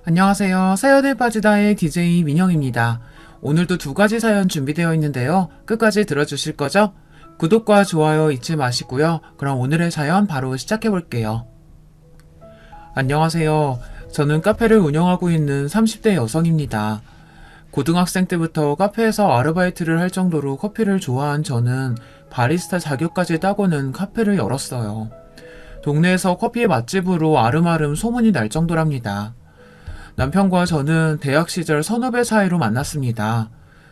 안녕하세요. 사연에 빠지다의 DJ 민영입니다. 오늘도 두 가지 사연 준비되어 있는데요. 끝까지 들어주실 거죠? 구독과 좋아요 잊지 마시고요. 그럼 오늘의 사연 바로 시작해 볼게요. 안녕하세요. 저는 카페를 운영하고 있는 30대 여성입니다. 고등학생 때부터 카페에서 아르바이트를 할 정도로 커피를 좋아한 저는 바리스타 자격까지 따고는 카페를 열었어요. 동네에서 커피 맛집으로 아름아름 소문이 날 정도랍니다. 남편과 저는 대학 시절 선후배 사이로 만났습니다.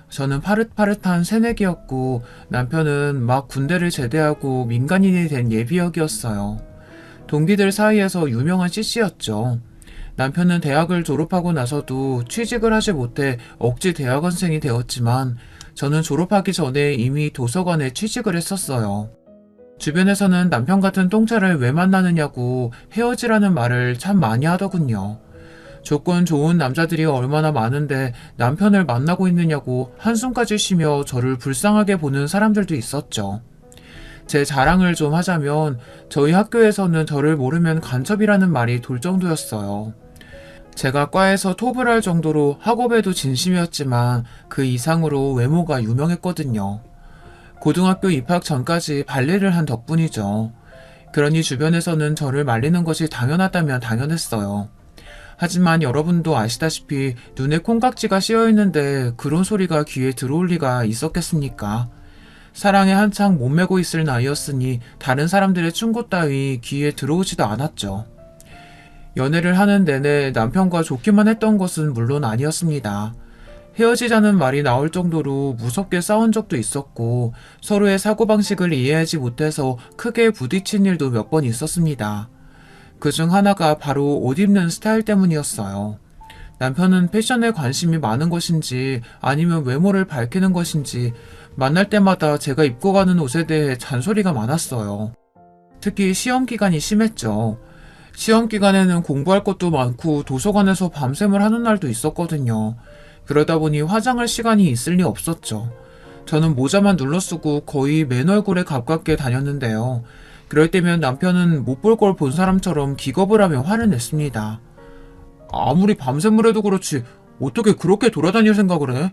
저는 파릇파릇한 새내기였고 남편은 막 군대를 제대하고 민간인이 된 예비역이었어요. 동기들 사이에서 유명한 CC였죠. 남편은 대학을 졸업하고 나서도 취직을 하지 못해 억지 대학원생이 되었지만 저는 졸업하기 전에 이미 도서관에 취직을 했었어요. 주변에서는 남편 같은 똥차를 왜 만나느냐고 헤어지라는 말을 참 많이 하더군요. 조건 좋은 남자들이 얼마나 많은데 남편을 만나고 있느냐고 한숨까지 쉬며 저를 불쌍하게 보는 사람들도 있었죠. 제 자랑을 좀 하자면 저희 학교에서는 저를 모르면 간첩이라는 말이 돌 정도였어요. 제가 과에서 톱을 할 정도로 학업에도 진심이었지만 그 이상으로 외모가 유명했거든요. 고등학교 입학 전까지 발레를 한 덕분이죠. 그러니 주변에서는 저를 말리는 것이 당연하다면 당연했어요. 하지만 여러분도 아시다시피 눈에 콩깍지가 씌어있는데 그런 소리가 귀에 들어올 리가 있었겠습니까? 사랑에 한창 몸매고 있을 나이였으니 다른 사람들의 충고 따위 귀에 들어오지도 않았죠. 연애를 하는 내내 남편과 좋기만 했던 것은 물론 아니었습니다. 헤어지자는 말이 나올 정도로 무섭게 싸운 적도 있었고 서로의 사고방식을 이해하지 못해서 크게 부딪힌 일도 몇 번 있었습니다. 그중 하나가 바로 옷 입는 스타일 때문이었어요. 남편은 패션에 관심이 많은 것인지 아니면 외모를 밝히는 것인지 만날 때마다 제가 입고 가는 옷에 대해 잔소리가 많았어요. 특히 시험 기간이 심했죠. 시험 기간에는 공부할 것도 많고 도서관에서 밤샘을 하는 날도 있었거든요. 그러다 보니 화장할 시간이 있을 리 없었죠. 저는 모자만 눌러쓰고 거의 맨 얼굴에 가깝게 다녔는데요. 그럴 때면 남편은 못 볼 걸 본 사람처럼 기겁을 하며 화를 냈습니다. 아무리 밤샘을 해도 그렇지 어떻게 그렇게 돌아다닐 생각을 해?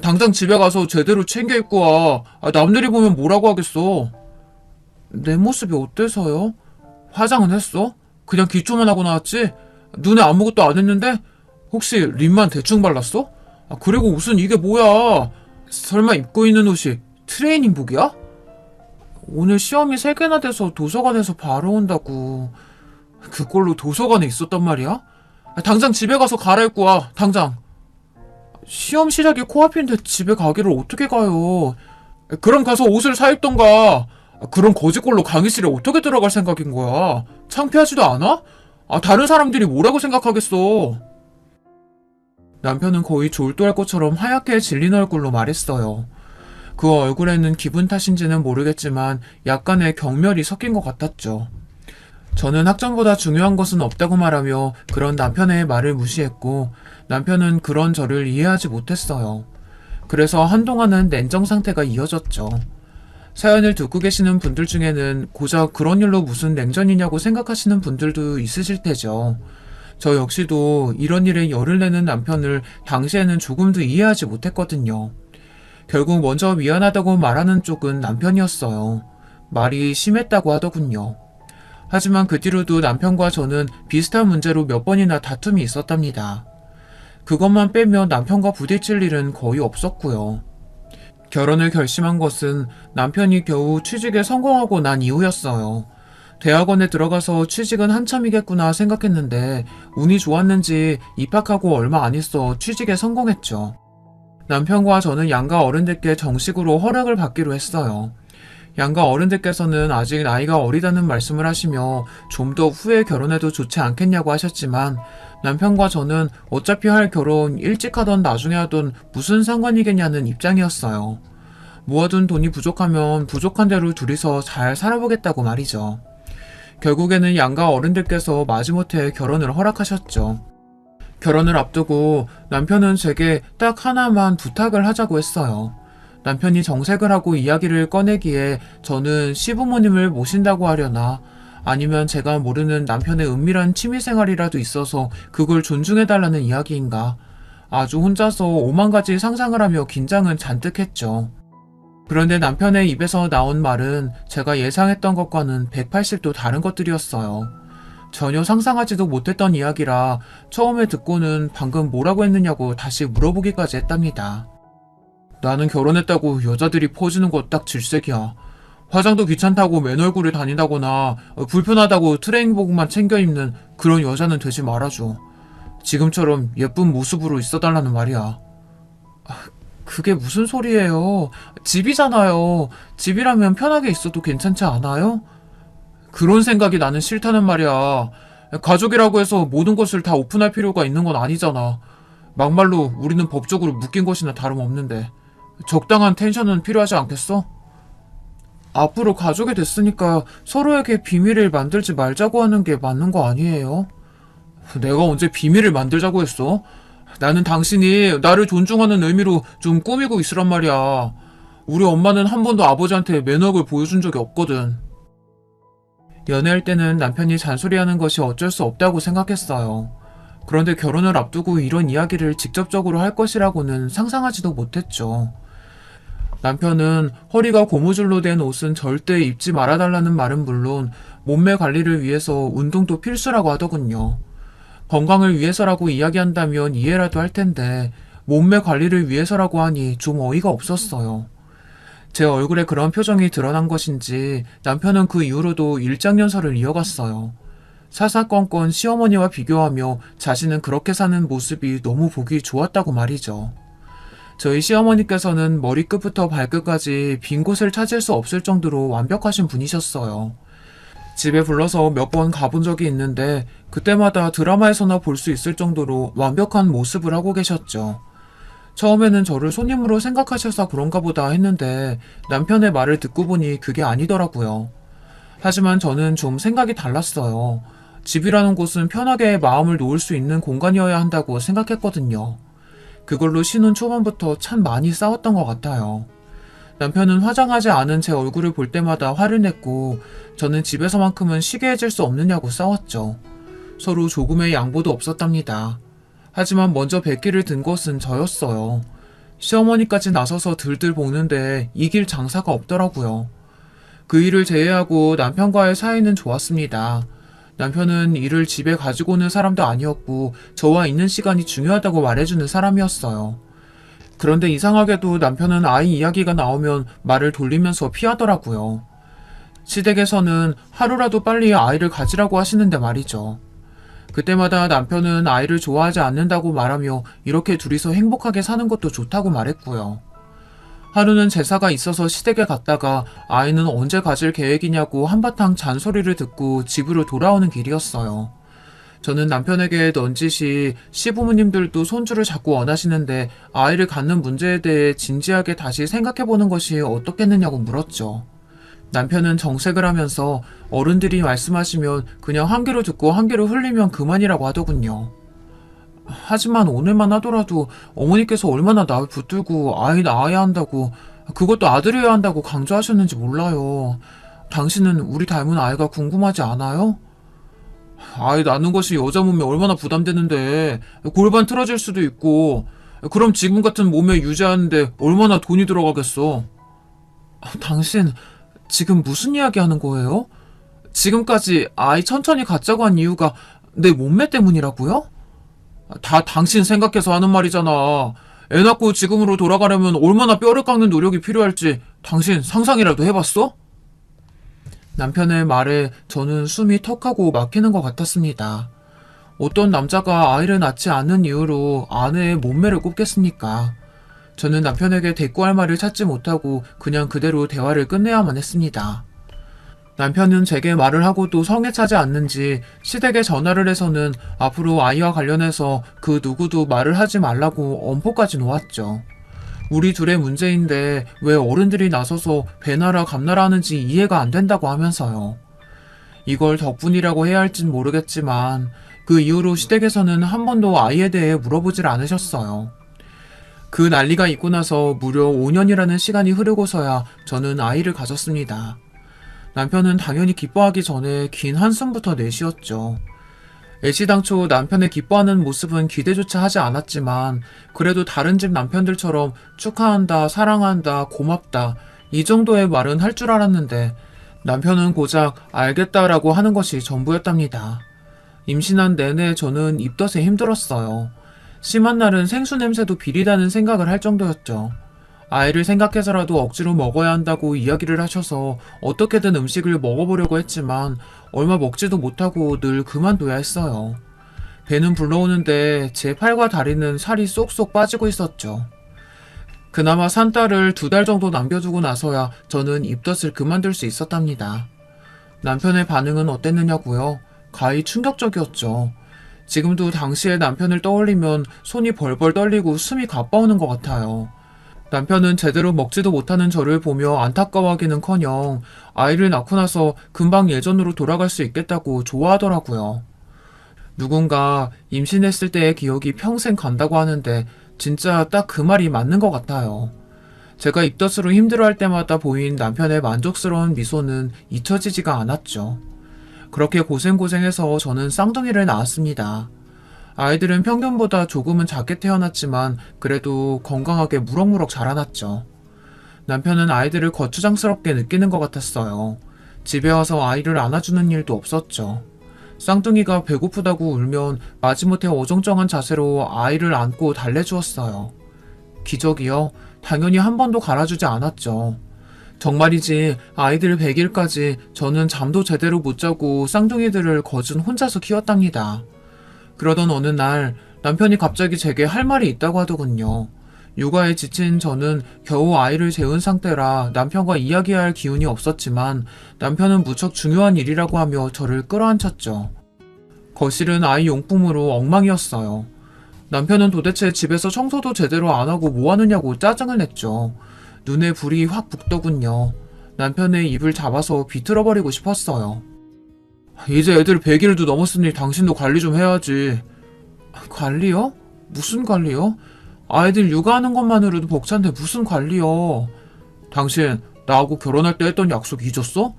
당장 집에 가서 제대로 챙겨 입고 와. 남들이 보면 뭐라고 하겠어? 내 모습이 어때서요? 화장은 했어? 그냥 기초만 하고 나왔지? 눈에 아무것도 안 했는데? 혹시 립만 대충 발랐어? 그리고 옷은 이게 뭐야? 설마 입고 있는 옷이 트레이닝복이야? 오늘 시험이 3개나 돼서 도서관에서 바로 온다고. 그걸로 도서관에 있었단 말이야? 당장 집에 가서 갈아입고 와, 당장. 시험 시작이 코앞인데 집에 가기를 어떻게 가요? 그럼 가서 옷을 사입던가. 그런 거지꼴로 강의실에 어떻게 들어갈 생각인 거야? 창피하지도 않아? 다른 사람들이 뭐라고 생각하겠어? 남편은 거의 졸도할 것처럼 하얗게 질린 얼굴로 말했어요. 그 얼굴에는 기분 탓인지는 모르겠지만 약간의 경멸이 섞인 것 같았죠. 저는 학점보다 중요한 것은 없다고 말하며 그런 남편의 말을 무시했고 남편은 그런 저를 이해하지 못했어요. 그래서 한동안은 냉정 상태가 이어졌죠. 사연을 듣고 계시는 분들 중에는 고작 그런 일로 무슨 냉전이냐고 생각하시는 분들도 있으실 테죠. 저 역시도 이런 일에 열을 내는 남편을 당시에는 조금도 이해하지 못했거든요. 결국 먼저 미안하다고 말하는 쪽은 남편이었어요. 말이 심했다고 하더군요. 하지만 그 뒤로도 남편과 저는 비슷한 문제로 몇 번이나 다툼이 있었답니다. 그것만 빼면 남편과 부딪힐 일은 거의 없었고요. 결혼을 결심한 것은 남편이 겨우 취직에 성공하고 난 이후였어요. 대학원에 들어가서 취직은 한참이겠구나 생각했는데 운이 좋았는지 입학하고 얼마 안 있어 취직에 성공했죠. 남편과 저는 양가 어른들께 정식으로 허락을 받기로 했어요. 양가 어른들께서는 아직 나이가 어리다는 말씀을 하시며 좀 더 후에 결혼해도 좋지 않겠냐고 하셨지만 남편과 저는 어차피 할 결혼 일찍 하던 나중에 하던 무슨 상관이겠냐는 입장이었어요. 모아둔 돈이 부족하면 부족한 대로 둘이서 잘 살아보겠다고 말이죠. 결국에는 양가 어른들께서 마지못해 결혼을 허락하셨죠. 결혼을 앞두고 남편은 제게 딱 하나만 부탁을 하자고 했어요. 남편이 정색을 하고 이야기를 꺼내기에 저는 시부모님을 모신다고 하려나 아니면 제가 모르는 남편의 은밀한 취미생활이라도 있어서 그걸 존중해달라는 이야기인가? 아주 혼자서 오만 가지 상상을 하며 긴장은 잔뜩 했죠. 그런데 남편의 입에서 나온 말은 제가 예상했던 것과는 180도 다른 것들이었어요. 전혀 상상하지도 못했던 이야기라 처음에 듣고는 방금 뭐라고 했느냐고 다시 물어보기까지 했답니다. 나는 결혼했다고 여자들이 퍼주는 거 딱 질색이야. 화장도 귀찮다고 맨 얼굴에 다닌다거나 불편하다고 트레이닝복만 챙겨 입는 그런 여자는 되지 말아줘. 지금처럼 예쁜 모습으로 있어달라는 말이야. 그게 무슨 소리예요? 집이잖아요. 집이라면 편하게 있어도 괜찮지 않아요? 그런 생각이 나는 싫다는 말이야. 가족이라고 해서 모든 것을 다 오픈할 필요가 있는 건 아니잖아. 막말로 우리는 법적으로 묶인 것이나 다름없는데 적당한 텐션은 필요하지 않겠어? 앞으로 가족이 됐으니까 서로에게 비밀을 만들지 말자고 하는 게 맞는 거 아니에요? 내가 언제 비밀을 만들자고 했어? 나는 당신이 나를 존중하는 의미로 좀 꾸미고 있으란 말이야. 우리 엄마는 한 번도 아버지한테 매너를 보여준 적이 없거든. 연애할 때는 남편이 잔소리하는 것이 어쩔 수 없다고 생각했어요. 그런데 결혼을 앞두고 이런 이야기를 직접적으로 할 것이라고는 상상하지도 못했죠. 남편은 허리가 고무줄로 된 옷은 절대 입지 말아달라는 말은 물론 몸매 관리를 위해서 운동도 필수라고 하더군요. 건강을 위해서라고 이야기한다면 이해라도 할 텐데 몸매 관리를 위해서라고 하니 좀 어이가 없었어요. 제 얼굴에 그런 표정이 드러난 것인지 남편은 그 이후로도 일장연설을 이어갔어요. 사사건건 시어머니와 비교하며 자신은 그렇게 사는 모습이 너무 보기 좋았다고 말이죠. 저희 시어머니께서는 머리끝부터 발끝까지 빈 곳을 찾을 수 없을 정도로 완벽하신 분이셨어요. 집에 불러서 몇 번 가본 적이 있는데 그때마다 드라마에서나 볼 수 있을 정도로 완벽한 모습을 하고 계셨죠. 처음에는 저를 손님으로 생각하셔서 그런가 보다 했는데 남편의 말을 듣고 보니 그게 아니더라고요. 하지만 저는 좀 생각이 달랐어요. 집이라는 곳은 편하게 마음을 놓을 수 있는 공간이어야 한다고 생각했거든요. 그걸로 신혼 초반부터 참 많이 싸웠던 것 같아요. 남편은 화장하지 않은 제 얼굴을 볼 때마다 화를 냈고 저는 집에서만큼은 쉬게 해줄 수 없느냐고 싸웠죠. 서로 조금의 양보도 없었답니다. 하지만 먼저 백기를 든 것은 저였어요. 시어머니까지 나서서 들들 볶는데 이길 장사가 없더라고요. 그 일을 제외하고 남편과의 사이는 좋았습니다. 남편은 일을 집에 가지고 오는 사람도 아니었고 저와 있는 시간이 중요하다고 말해주는 사람이었어요. 그런데 이상하게도 남편은 아이 이야기가 나오면 말을 돌리면서 피하더라고요. 시댁에서는 하루라도 빨리 아이를 가지라고 하시는데 말이죠. 그때마다 남편은 아이를 좋아하지 않는다고 말하며 이렇게 둘이서 행복하게 사는 것도 좋다고 말했고요. 하루는 제사가 있어서 시댁에 갔다가 아이는 언제 가질 계획이냐고 한바탕 잔소리를 듣고 집으로 돌아오는 길이었어요. 저는 남편에게 넌지시 시부모님들도 손주를 자꾸 원하시는데 아이를 갖는 문제에 대해 진지하게 다시 생각해보는 것이 어떻겠느냐고 물었죠. 남편은 정색을 하면서 어른들이 말씀하시면 그냥 한 귀로 듣고 한 귀로 흘리면 그만이라고 하더군요. 하지만 오늘만 하더라도 어머니께서 얼마나 날 붙들고 아이 낳아야 한다고, 그것도 아들이어야 한다고 강조하셨는지 몰라요. 당신은 우리 닮은 아이가 궁금하지 않아요? 아이 낳는 것이 여자 몸에 얼마나 부담되는데 골반 틀어질 수도 있고, 그럼 지금 같은 몸매 유지하는데 얼마나 돈이 들어가겠어. 당신 지금 무슨 이야기 하는 거예요? 지금까지 아이 천천히 갖자고 한 이유가 내 몸매 때문이라고요? 다 당신 생각해서 하는 말이잖아. 애 낳고 지금으로 돌아가려면 얼마나 뼈를 깎는 노력이 필요할지 당신 상상이라도 해봤어? 남편의 말에 저는 숨이 턱하고 막히는 것 같았습니다. 어떤 남자가 아이를 낳지 않는 이유로 아내의 몸매를 꼽겠습니까? 저는 남편에게 대꾸할 말을 찾지 못하고 그냥 그대로 대화를 끝내야만 했습니다. 남편은 제게 말을 하고도 성에 차지 않는지 시댁에 전화를 해서는 앞으로 아이와 관련해서 그 누구도 말을 하지 말라고 엄포까지 놓았죠. 우리 둘의 문제인데 왜 어른들이 나서서 배나라 감나라 하는지 이해가 안 된다고 하면서요. 이걸 덕분이라고 해야 할진 모르겠지만 그 이후로 시댁에서는 한 번도 아이에 대해 물어보질 않으셨어요. 그 난리가 있고 나서 무려 5년이라는 시간이 흐르고서야 저는 아이를 가졌습니다. 남편은 당연히 기뻐하기 전에 긴 한숨부터 내쉬었죠. 애시당초 남편의 기뻐하는 모습은 기대조차 하지 않았지만 그래도 다른 집 남편들처럼 축하한다, 사랑한다, 고맙다 이 정도의 말은 할 줄 알았는데 남편은 고작 알겠다라고 하는 것이 전부였답니다. 임신한 내내 저는 입덧에 힘들었어요. 심한 날은 생수 냄새도 비리다는 생각을 할 정도였죠. 아이를 생각해서라도 억지로 먹어야 한다고 이야기를 하셔서 어떻게든 음식을 먹어보려고 했지만 얼마 먹지도 못하고 늘 그만둬야 했어요. 배는 불러오는데 제 팔과 다리는 살이 쏙쏙 빠지고 있었죠. 그나마 산 딸을 2달 정도 남겨두고 나서야 저는 입덧을 그만둘 수 있었답니다. 남편의 반응은 어땠느냐고요? 가히 충격적이었죠. 지금도 당시의 남편을 떠올리면 손이 벌벌 떨리고 숨이 가빠오는 것 같아요. 남편은 제대로 먹지도 못하는 저를 보며 안타까워하기는커녕 아이를 낳고 나서 금방 예전으로 돌아갈 수 있겠다고 좋아하더라고요. 누군가 임신했을 때의 기억이 평생 간다고 하는데 진짜 딱 그 말이 맞는 것 같아요. 제가 입덧으로 힘들어할 때마다 보인 남편의 만족스러운 미소는 잊혀지지가 않았죠. 그렇게 고생해서 저는 쌍둥이를 낳았습니다. 아이들은 평균보다 조금은 작게 태어났지만 그래도 건강하게 무럭무럭 자라났죠. 남편은 아이들을 거추장스럽게 느끼는 것 같았어요. 집에 와서 아이를 안아주는 일도 없었죠. 쌍둥이가 배고프다고 울면 마지못해 어정쩡한 자세로 아이를 안고 달래주었어요. 기적이요? 당연히 한 번도 갈아주지 않았죠. 정말이지 아이들 100일까지 저는 잠도 제대로 못 자고 쌍둥이들을 거진 혼자서 키웠답니다. 그러던 어느 날 남편이 갑자기 제게 할 말이 있다고 하더군요. 육아에 지친 저는 겨우 아이를 재운 상태라 남편과 이야기할 기운이 없었지만 남편은 무척 중요한 일이라고 하며 저를 끌어안쳤죠. 거실은 아이 용품으로 엉망이었어요. 남편은 도대체 집에서 청소도 제대로 안 하고 뭐 하느냐고 짜증을 냈죠. 눈에 불이 확 붙더군요. 남편의 입을 잡아서 비틀어버리고 싶었어요. 이제 애들 100일도 넘었으니 당신도 관리 좀 해야지. 관리요? 무슨 관리요? 아이들 육아하는 것만으로도 벅찬데 무슨 관리요? 당신 나하고 결혼할 때 했던 약속 잊었어?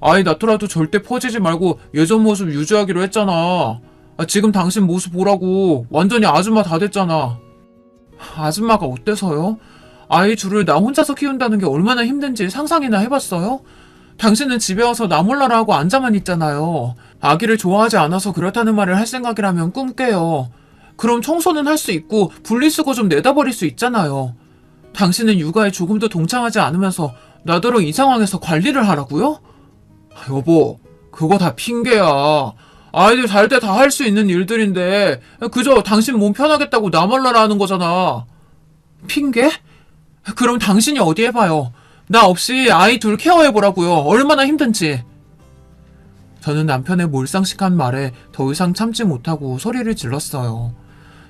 아이 낳더라도 절대 퍼지지 말고 예전 모습 유지하기로 했잖아. 지금 당신 모습 보라고 완전히 아줌마 다 됐잖아. 아줌마가 어때서요? 아이 둘을 나 혼자서 키운다는 게 얼마나 힘든지 상상이나 해봤어요? 당신은 집에 와서 나 몰라라 하고 앉아만 있잖아요. 아기를 좋아하지 않아서 그렇다는 말을 할 생각이라면 꿈 깨요. 그럼 청소는 할 수 있고 분리수거 좀 내다버릴 수 있잖아요. 당신은 육아에 조금도 동참하지 않으면서 나더러 이 상황에서 관리를 하라고요? 여보, 그거 다 핑계야. 아이들 잘 때 다 할 수 있는 일들인데 그저 당신 몸 편하겠다고 나 몰라라 하는 거잖아. 핑계? 그럼 당신이 어디 해봐요. 나 없이 아이 둘 케어해보라고요. 얼마나 힘든지. 저는 남편의 몰상식한 말에 더 이상 참지 못하고 소리를 질렀어요.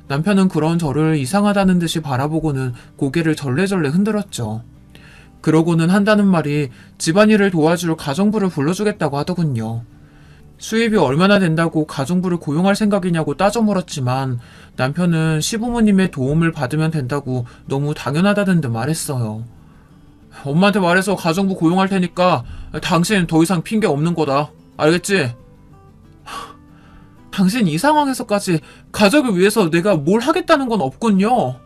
남편은 그런 저를 이상하다는 듯이 바라보고는 고개를 절레절레 흔들었죠. 그러고는 한다는 말이 집안일을 도와줄 가정부를 불러주겠다고 하더군요. 수입이 얼마나 된다고 가정부를 고용할 생각이냐고 따져 물었지만 남편은 시부모님의 도움을 받으면 된다고 너무 당연하다는 듯 말했어요. 엄마한테 말해서 가정부 고용할 테니까 당신 더 이상 핑계 없는 거다. 알겠지? 당신 이 상황에서까지 가족을 위해서 내가 뭘 하겠다는 건 없군요.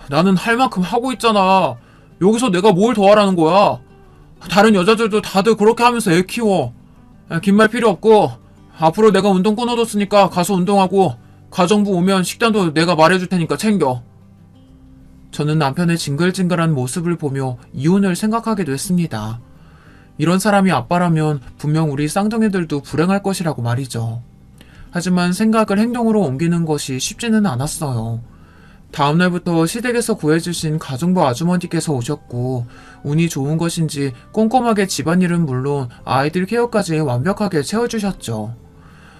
나는 할 만큼 하고 있잖아. 여기서 내가 뭘 더 하라는 거야. 다른 여자들도 다들 그렇게 하면서 애 키워. 긴 말 필요 없고 앞으로 내가 운동 끊어뒀으니까 가서 운동하고 가정부 오면 식단도 내가 말해줄 테니까 챙겨. 저는 남편의 징글징글한 모습을 보며 이혼을 생각하기도 했습니다. 이런 사람이 아빠라면 분명 우리 쌍둥이들도 불행할 것이라고 말이죠. 하지만 생각을 행동으로 옮기는 것이 쉽지는 않았어요. 다음날부터 시댁에서 구해주신 가정부 아주머니께서 오셨고 운이 좋은 것인지 꼼꼼하게 집안일은 물론 아이들 케어까지 완벽하게 채워주셨죠.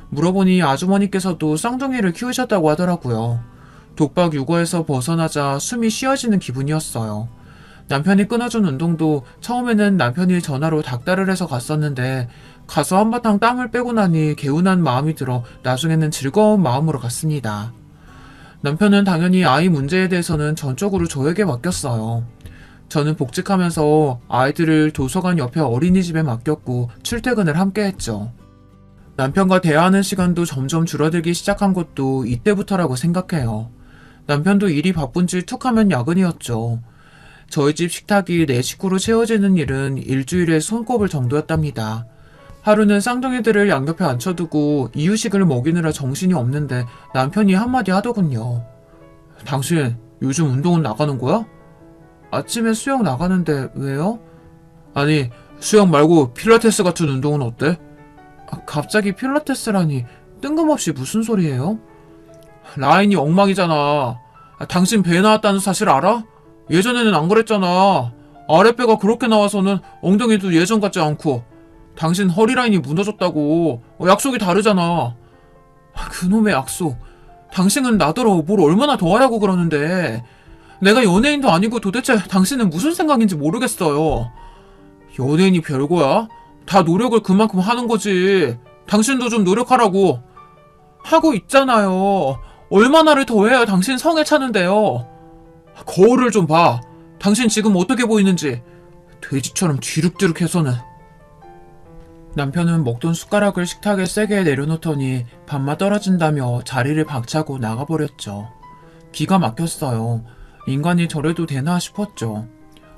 물어보니 아주머니께서도 쌍둥이를 키우셨다고 하더라고요. 독박 육아에서 벗어나자 숨이 쉬어지는 기분이었어요. 남편이 끊어준 운동도 처음에는 남편이 전화로 닥달을 해서 갔었는데 가서 한바탕 땀을 빼고 나니 개운한 마음이 들어 나중에는 즐거운 마음으로 갔습니다. 남편은 당연히 아이 문제에 대해서는 전적으로 저에게 맡겼어요. 저는 복직하면서 아이들을 도서관 옆에 어린이집에 맡겼고 출퇴근을 함께 했죠. 남편과 대화하는 시간도 점점 줄어들기 시작한 것도 이때부터라고 생각해요. 남편도 일이 바쁜지 툭하면 야근이었죠. 저희 집 식탁이 4식구로 채워지는 일은 일주일에 손꼽을 정도였답니다. 하루는 쌍둥이들을 양옆에 앉혀두고 이유식을 먹이느라 정신이 없는데 남편이 한마디 하더군요. 당신 요즘 운동은 나가는 거야? 아침에 수영 나가는데 왜요? 아니, 수영 말고 필라테스 같은 운동은 어때? 갑자기 필라테스라니 뜬금없이 무슨 소리예요? 라인이 엉망이잖아. 당신 배 나왔다는 사실 알아? 예전에는 안 그랬잖아. 아랫배가 그렇게 나와서는 엉덩이도 예전 같지 않고. 당신 허리 라인이 무너졌다고. 약속이 다르잖아. 그놈의 약속. 당신은 나더러 뭘 얼마나 더 하라고 그러는데. 내가 연예인도 아니고 도대체 당신은 무슨 생각인지 모르겠어요. 연예인이 별거야? 다 노력을 그만큼 하는 거지. 당신도 좀 노력하라고. 하고 있잖아요. 얼마나를 더 해야 당신 성에 차는데요. 거울을 좀 봐. 당신 지금 어떻게 보이는지. 돼지처럼 뒤룩뒤룩해서는. 남편은 먹던 숟가락을 식탁에 세게 내려놓더니 밥맛 떨어진다며 자리를 박차고 나가버렸죠. 기가 막혔어요. 인간이 저래도 되나 싶었죠.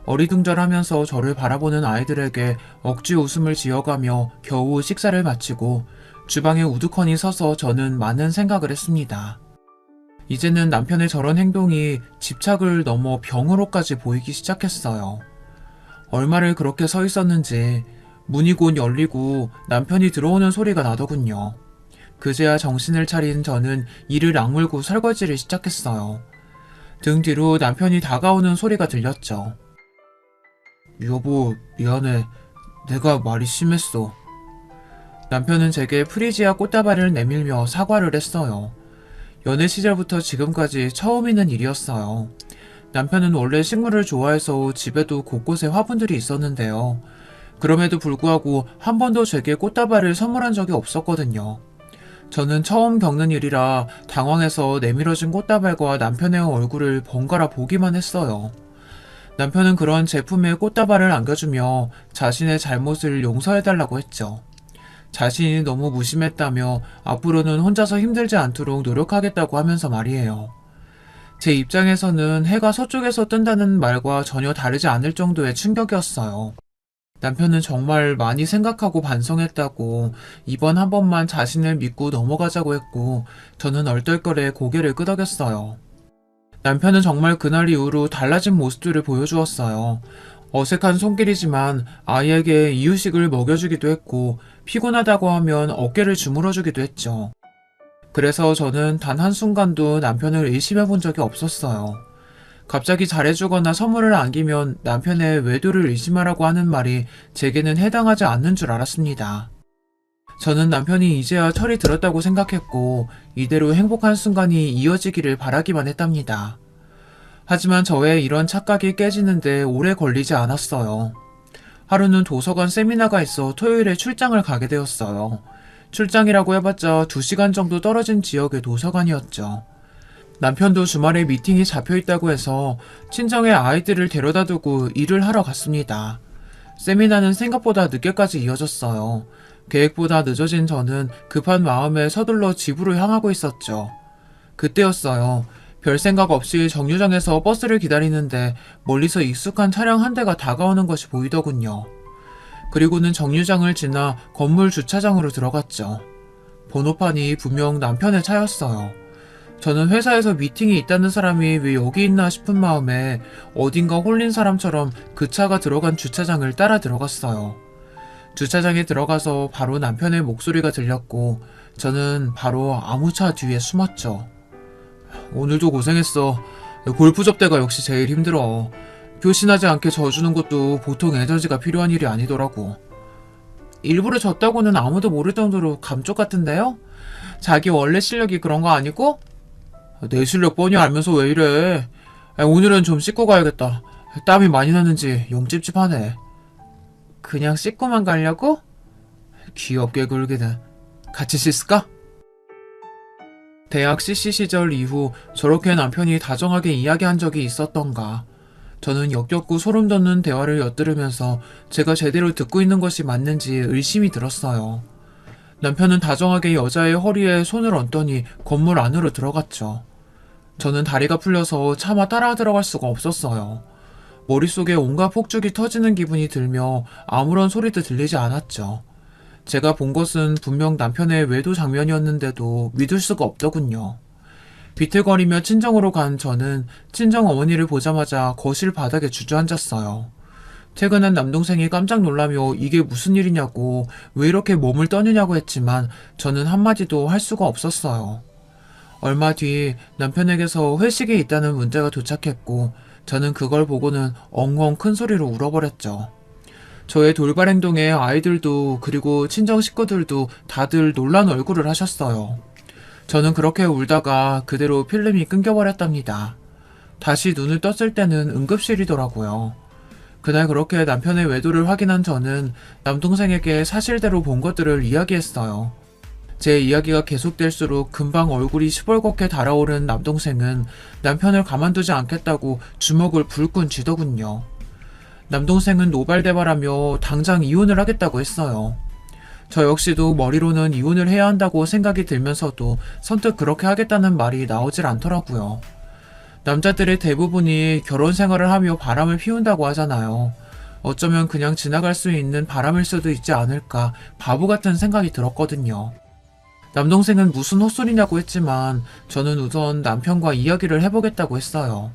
어리둥절하면서 저를 바라보는 아이들에게 억지 웃음을 지어가며 겨우 식사를 마치고 주방에 우두커니 서서 저는 많은 생각을 했습니다. 이제는 남편의 저런 행동이 집착을 넘어 병으로까지 보이기 시작했어요. 얼마를 그렇게 서 있었는지 문이 곧 열리고 남편이 들어오는 소리가 나더군요. 그제야 정신을 차린 저는 이를 악물고 설거지를 시작했어요. 등 뒤로 남편이 다가오는 소리가 들렸죠. 여보, 미안해. 내가 말이 심했어. 남편은 제게 프리지아 꽃다발을 내밀며 사과를 했어요. 연애 시절부터 지금까지 처음 있는 일이었어요. 남편은 원래 식물을 좋아해서 집에도 곳곳에 화분들이 있었는데요. 그럼에도 불구하고 한 번도 제게 꽃다발을 선물한 적이 없었거든요. 저는 처음 겪는 일이라 당황해서 내밀어진 꽃다발과 남편의 얼굴을 번갈아 보기만 했어요. 남편은 그런 제품에 꽃다발을 안겨주며 자신의 잘못을 용서해달라고 했죠. 자신이 너무 무심했다며 앞으로는 혼자서 힘들지 않도록 노력하겠다고 하면서 말이에요. 제 입장에서는 해가 서쪽에서 뜬다는 말과 전혀 다르지 않을 정도의 충격이었어요. 남편은 정말 많이 생각하고 반성했다고 이번 한 번만 자신을 믿고 넘어가자고 했고 저는 얼떨결에 고개를 끄덕였어요. 남편은 정말 그날 이후로 달라진 모습들을 보여주었어요. 어색한 손길이지만 아이에게 이유식을 먹여주기도 했고 피곤하다고 하면 어깨를 주물어주기도 했죠. 그래서 저는 단 한순간도 남편을 의심해본 적이 없었어요. 갑자기 잘해주거나 선물을 안기면 남편의 외도를 의심하라고 하는 말이 제게는 해당하지 않는 줄 알았습니다. 저는 남편이 이제야 철이 들었다고 생각했고 이대로 행복한 순간이 이어지기를 바라기만 했답니다. 하지만 저의 이런 착각이 깨지는데 오래 걸리지 않았어요. 하루는 도서관 세미나가 있어 토요일에 출장을 가게 되었어요. 출장이라고 해봤자 2시간 정도 떨어진 지역의 도서관이었죠. 남편도 주말에 미팅이 잡혀있다고 해서 친정에 아이들을 데려다 두고 일을 하러 갔습니다. 세미나는 생각보다 늦게까지 이어졌어요. 계획보다 늦어진 저는 급한 마음에 서둘러 집으로 향하고 있었죠. 그때였어요. 별 생각 없이 정류장에서 버스를 기다리는데 멀리서 익숙한 차량 한 대가 다가오는 것이 보이더군요. 그리고는 정류장을 지나 건물 주차장으로 들어갔죠. 번호판이 분명 남편의 차였어요. 저는 회사에서 미팅이 있다는 사람이 왜 여기 있나 싶은 마음에 어딘가 홀린 사람처럼 그 차가 들어간 주차장을 따라 들어갔어요. 주차장에 들어가서 바로 남편의 목소리가 들렸고 저는 바로 아무 차 뒤에 숨었죠. 오늘도 고생했어. 골프 접대가 역시 제일 힘들어. 교신하지 않게 져주는 것도 보통 에너지가 필요한 일이 아니더라고. 일부러 졌다고는 아무도 모를 정도로 감쪽 같은데요? 자기 원래 실력이 그런 거 아니고? 내 실력 뻔히 알면서 왜 이래. 오늘은 좀 씻고 가야겠다. 땀이 많이 나는지 영 찝찝하네. 그냥 씻고만 가려고? 귀엽게 굴기는. 같이 씻을까? 대학 CC 시절 이후 저렇게 남편이 다정하게 이야기한 적이 있었던가. 저는 역겹고 소름 돋는 대화를 엿들으면서 제가 제대로 듣고 있는 것이 맞는지 의심이 들었어요. 남편은 다정하게 여자의 허리에 손을 얹더니 건물 안으로 들어갔죠. 저는 다리가 풀려서 차마 따라 들어갈 수가 없었어요. 머릿속에 온갖 폭죽이 터지는 기분이 들며 아무런 소리도 들리지 않았죠. 제가 본 것은 분명 남편의 외도 장면이었는데도 믿을 수가 없더군요. 비틀거리며 친정으로 간 저는 친정 어머니를 보자마자 거실 바닥에 주저앉았어요. 퇴근한 남동생이 깜짝 놀라며 이게 무슨 일이냐고 왜 이렇게 몸을 떠느냐고 했지만 저는 한마디도 할 수가 없었어요. 얼마 뒤 남편에게서 회식이 있다는 문자가 도착했고 저는 그걸 보고는 엉엉 큰 소리로 울어버렸죠. 저의 돌발 행동에 아이들도 그리고 친정 식구들도 다들 놀란 얼굴을 하셨어요. 저는 그렇게 울다가 그대로 필름이 끊겨버렸답니다. 다시 눈을 떴을 때는 응급실이더라고요. 그날 그렇게 남편의 외도를 확인한 저는 남동생에게 사실대로 본 것들을 이야기했어요. 제 이야기가 계속될수록 금방 얼굴이 시뻘겋게 달아오른 남동생은 남편을 가만두지 않겠다고 주먹을 불끈 쥐더군요. 남동생은 노발대발하며 당장 이혼을 하겠다고 했어요. 저 역시도 머리로는 이혼을 해야 한다고 생각이 들면서도 선뜻 그렇게 하겠다는 말이 나오질 않더라고요. 남자들의 대부분이 결혼 생활을 하며 바람을 피운다고 하잖아요. 어쩌면 그냥 지나갈 수 있는 바람일 수도 있지 않을까 바보 같은 생각이 들었거든요. 남동생은 무슨 헛소리냐고 했지만 저는 우선 남편과 이야기를 해보겠다고 했어요.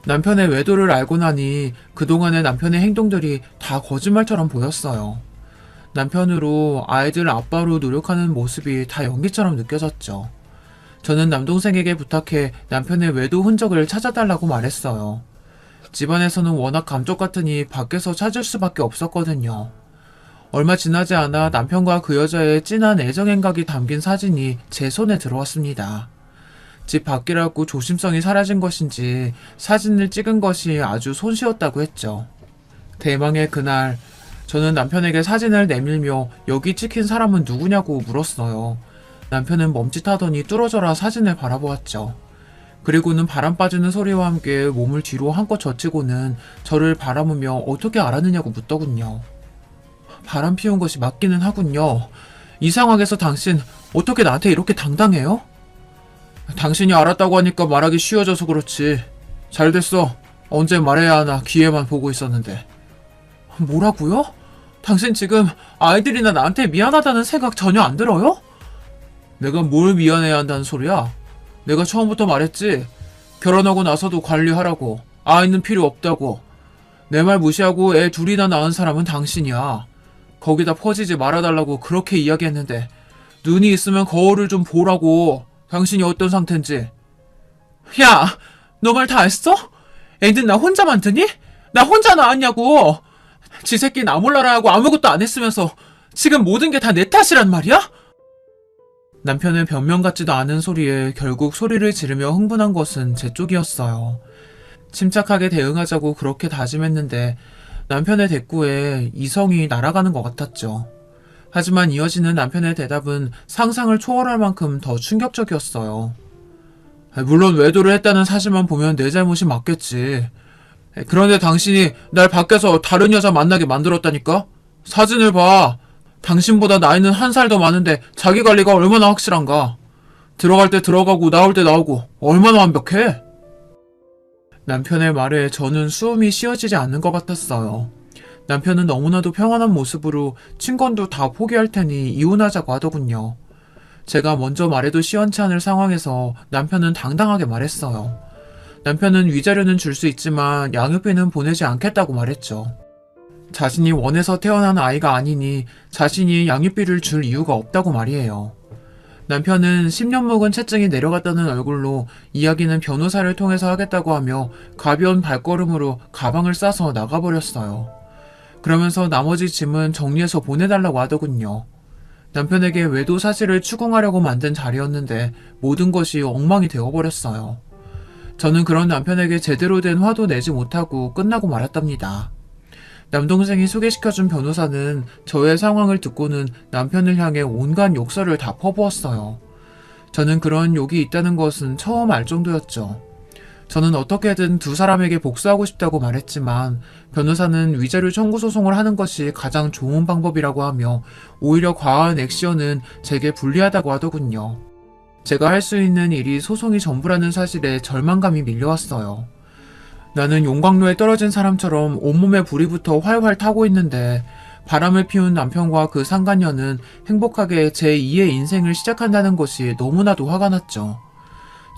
남편의 외도를 알고 나니 그동안의 남편의 행동들이 다 거짓말처럼 보였어요. 남편으로 아이들 아빠로 노력하는 모습이 다 연기처럼 느껴졌죠. 저는 남동생에게 부탁해 남편의 외도 흔적을 찾아달라고 말했어요. 집안에서는 워낙 감쪽 같으니 밖에서 찾을 수밖에 없었거든요. 얼마 지나지 않아 남편과 그 여자의 진한 애정 행각이 담긴 사진이 제 손에 들어왔습니다. 집 밖이라고 조심성이 사라진 것인지 사진을 찍은 것이 아주 손쉬웠다고 했죠. 대망의 그날 저는 남편에게 사진을 내밀며 여기 찍힌 사람은 누구냐고 물었어요. 남편은 멈칫하더니 뚫어져라 사진을 바라보았죠. 그리고는 바람 빠지는 소리와 함께 몸을 뒤로 한껏 젖히고는 저를 바라보며 어떻게 알았느냐고 묻더군요. 바람 피운 것이 맞기는 하군요. 이 상황에서 당신 어떻게 나한테 이렇게 당당해요? 당신이 알았다고 하니까 말하기 쉬워져서 그렇지. 잘됐어. 언제 말해야 하나 기회만 보고 있었는데. 뭐라고요? 당신 지금 아이들이나 나한테 미안하다는 생각 전혀 안 들어요? 내가 뭘 미안해야 한다는 소리야? 내가 처음부터 말했지. 결혼하고 나서도 관리하라고. 아이는 필요 없다고. 내 말 무시하고 애 둘이나 낳은 사람은 당신이야. 거기다 퍼지지 말아달라고 그렇게 이야기했는데 눈이 있으면 거울을 좀 보라고. 당신이 어떤 상태인지. 야, 너 말 다 했어? 애는 나 혼자만 드니? 나 혼자 낳았냐고. 지 새끼 나 몰라라 하고 아무것도 안 했으면서 지금 모든 게 다 내 탓이란 말이야? 남편의 변명 같지도 않은 소리에 결국 소리를 지르며 흥분한 것은 제 쪽이었어요. 침착하게 대응하자고 그렇게 다짐했는데 남편의 대꾸에 이성이 날아가는 것 같았죠. 하지만 이어지는 남편의 대답은 상상을 초월할 만큼 더 충격적이었어요. 물론 외도를 했다는 사실만 보면 내 잘못이 맞겠지. 그런데 당신이 날 밖에서 다른 여자 만나게 만들었다니까? 사진을 봐. 당신보다 나이는 1살 더 많은데 자기 관리가 얼마나 확실한가? 들어갈 때 들어가고 나올 때 나오고 얼마나 완벽해? 남편의 말에 저는 수음이 쉬어지지 않는 것 같았어요. 남편은 너무나도 평안한 모습으로 친권도 다 포기할 테니 이혼하자고 하더군요. 제가 먼저 말해도 시원치 않을 상황에서 남편은 당당하게 말했어요. 남편은 위자료는 줄 수 있지만 양육비는 보내지 않겠다고 말했죠. 자신이 원해서 태어난 아이가 아니니 자신이 양육비를 줄 이유가 없다고 말이에요. 남편은 10년 묵은 채증이 내려갔다는 얼굴로 이야기는 변호사를 통해서 하겠다고 하며 가벼운 발걸음으로 가방을 싸서 나가버렸어요. 그러면서 나머지 짐은 정리해서 보내달라고 하더군요. 남편에게 외도 사실을 추궁하려고 만든 자리였는데 모든 것이 엉망이 되어버렸어요. 저는 그런 남편에게 제대로 된 화도 내지 못하고 끝나고 말았답니다. 남동생이 소개시켜준 변호사는 저의 상황을 듣고는 남편을 향해 온갖 욕설을 다 퍼부었어요. 저는 그런 욕이 있다는 것은 처음 알 정도였죠. 저는 어떻게든 두 사람에게 복수하고 싶다고 말했지만 변호사는 위자료 청구 소송을 하는 것이 가장 좋은 방법이라고 하며 오히려 과한 액션은 제게 불리하다고 하더군요. 제가 할 수 있는 일이 소송이 전부라는 사실에 절망감이 밀려왔어요. 나는 용광로에 떨어진 사람처럼 온몸에 불이 붙어 활활 타고 있는데 바람을 피운 남편과 그 상간녀는 행복하게 제2의 인생을 시작한다는 것이 너무나도 화가 났죠.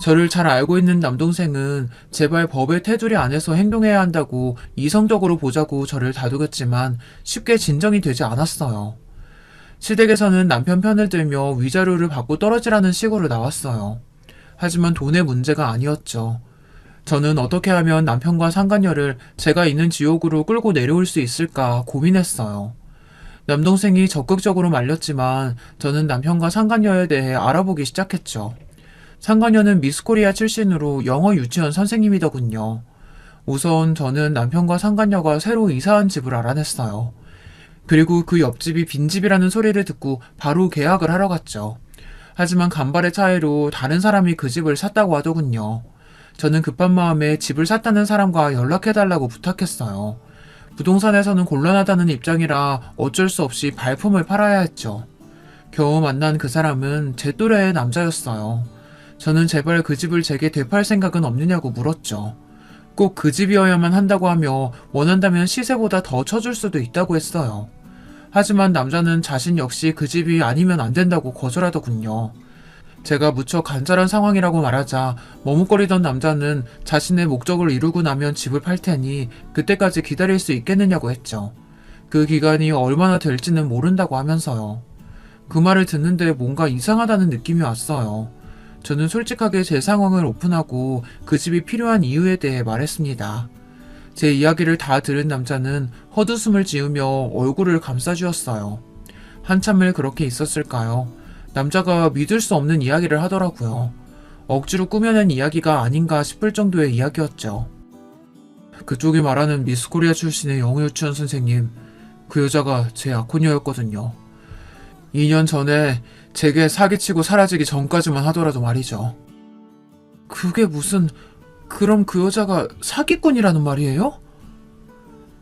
저를 잘 알고 있는 남동생은 제발 법의 테두리 안에서 행동해야 한다고 이성적으로 보자고 저를 다독였지만 쉽게 진정이 되지 않았어요. 시댁에서는 남편 편을 들며 위자료를 받고 떨어지라는 식으로 나왔어요. 하지만 돈의 문제가 아니었죠. 저는 어떻게 하면 남편과 상간녀를 제가 있는 지옥으로 끌고 내려올 수 있을까 고민했어요. 남동생이 적극적으로 말렸지만 저는 남편과 상간녀에 대해 알아보기 시작했죠. 상간녀는 미스코리아 출신으로 영어 유치원 선생님이더군요. 우선 저는 남편과 상간녀가 새로 이사한 집을 알아냈어요. 그리고 그 옆집이 빈집이라는 소리를 듣고 바로 계약을 하러 갔죠. 하지만 간발의 차이로 다른 사람이 그 집을 샀다고 하더군요. 저는 급한 마음에 집을 샀다는 사람과 연락해달라고 부탁했어요. 부동산에서는 곤란하다는 입장이라 어쩔 수 없이 발품을 팔아야 했죠. 겨우 만난 그 사람은 제 또래의 남자였어요. 저는 제발 그 집을 제게 되팔 생각은 없느냐고 물었죠. 꼭 그 집이어야만 한다고 하며 원한다면 시세보다 더 쳐줄 수도 있다고 했어요. 하지만 남자는 자신 역시 그 집이 아니면 안 된다고 거절하더군요. 제가 무척 간절한 상황이라고 말하자 머뭇거리던 남자는 자신의 목적을 이루고 나면 집을 팔 테니 그때까지 기다릴 수 있겠느냐고 했죠. 그 기간이 얼마나 될지는 모른다고 하면서요. 그 말을 듣는데 뭔가 이상하다는 느낌이 왔어요. 저는 솔직하게 제 상황을 오픈하고 그 집이 필요한 이유에 대해 말했습니다. 제 이야기를 다 들은 남자는 헛웃음을 지으며 얼굴을 감싸주었어요. 한참을 그렇게 있었을까요? 남자가 믿을 수 없는 이야기를 하더라고요. 억지로 꾸며낸 이야기가 아닌가 싶을 정도의 이야기였죠. 그쪽이 말하는 미스코리아 출신의 영어 유치원 선생님, 그 여자가 제 약혼녀였거든요. 2년 전에 제게 사기치고 사라지기 전까지만 하더라도 말이죠. 그게 그럼 그 여자가 사기꾼이라는 말이에요?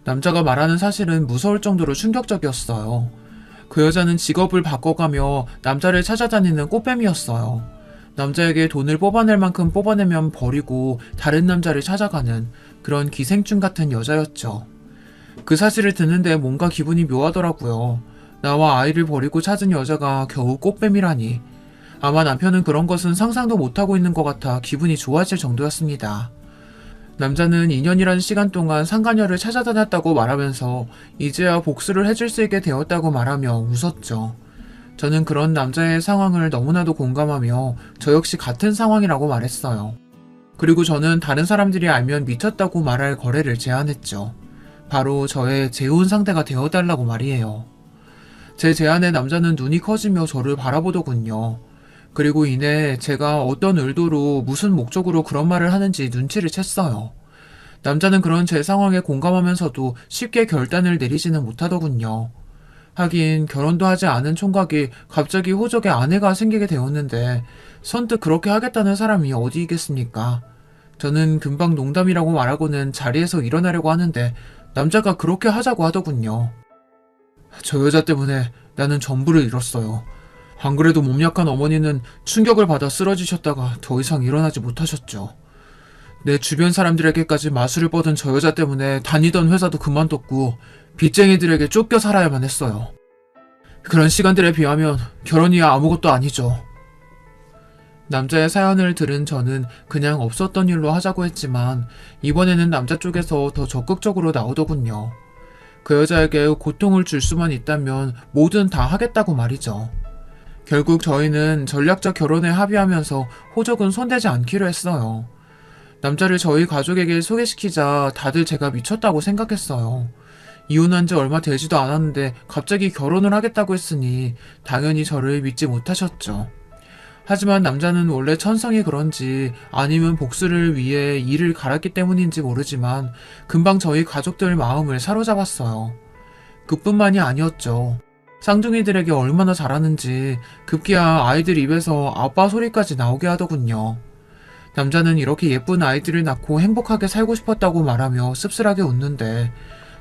남자가 말하는 사실은 무서울 정도로 충격적이었어요. 그 여자는 직업을 바꿔가며 남자를 찾아다니는 꽃뱀이었어요. 남자에게 돈을 뽑아낼 만큼 뽑아내면 버리고 다른 남자를 찾아가는 그런 기생충 같은 여자였죠. 그 사실을 듣는데 뭔가 기분이 묘하더라고요. 나와 아이를 버리고 찾은 여자가 겨우 꽃뱀이라니. 아마 남편은 그런 것은 상상도 못하고 있는 것 같아 기분이 좋아질 정도였습니다. 남자는 2년이라는 시간 동안 상간녀를 찾아다녔다고 말하면서 이제야 복수를 해줄 수 있게 되었다고 말하며 웃었죠. 저는 그런 남자의 상황을 너무나도 공감하며 저 역시 같은 상황이라고 말했어요. 그리고 저는 다른 사람들이 알면 미쳤다고 말할 거래를 제안했죠. 바로 저의 재혼 상대가 되어달라고 말이에요. 제 제안에 남자는 눈이 커지며 저를 바라보더군요. 그리고 이내 제가 어떤 의도로 무슨 목적으로 그런 말을 하는지 눈치를 챘어요. 남자는 그런 제 상황에 공감하면서도 쉽게 결단을 내리지는 못하더군요. 하긴 결혼도 하지 않은 총각이 갑자기 호적에 아내가 생기게 되었는데 선뜻 그렇게 하겠다는 사람이 어디 있겠습니까? 저는 금방 농담이라고 말하고는 자리에서 일어나려고 하는데 남자가 그렇게 하자고 하더군요. 저 여자 때문에 나는 전부를 잃었어요. 안 그래도 몸 약한 어머니는 충격을 받아 쓰러지셨다가 더 이상 일어나지 못하셨죠. 내 주변 사람들에게까지 마술을 뻗은 저 여자 때문에 다니던 회사도 그만뒀고 빚쟁이들에게 쫓겨 살아야만 했어요. 그런 시간들에 비하면 결혼이야 아무것도 아니죠. 남자의 사연을 들은 저는 그냥 없었던 일로 하자고 했지만 이번에는 남자 쪽에서 더 적극적으로 나오더군요. 그 여자에게 고통을 줄 수만 있다면 뭐든 다 하겠다고 말이죠. 결국 저희는 전략적 결혼에 합의하면서 호적은 손대지 않기로 했어요. 남자를 저희 가족에게 소개시키자 다들 제가 미쳤다고 생각했어요. 이혼한 지 얼마 되지도 않았는데 갑자기 결혼을 하겠다고 했으니 당연히 저를 믿지 못하셨죠. 하지만 남자는 원래 천성이 그런지 아니면 복수를 위해 이를 갈았기 때문인지 모르지만 금방 저희 가족들 마음을 사로잡았어요. 그뿐만이 아니었죠. 쌍둥이들에게 얼마나 잘하는지 급기야 아이들 입에서 아빠 소리까지 나오게 하더군요. 남자는 이렇게 예쁜 아이들을 낳고 행복하게 살고 싶었다고 말하며 씁쓸하게 웃는데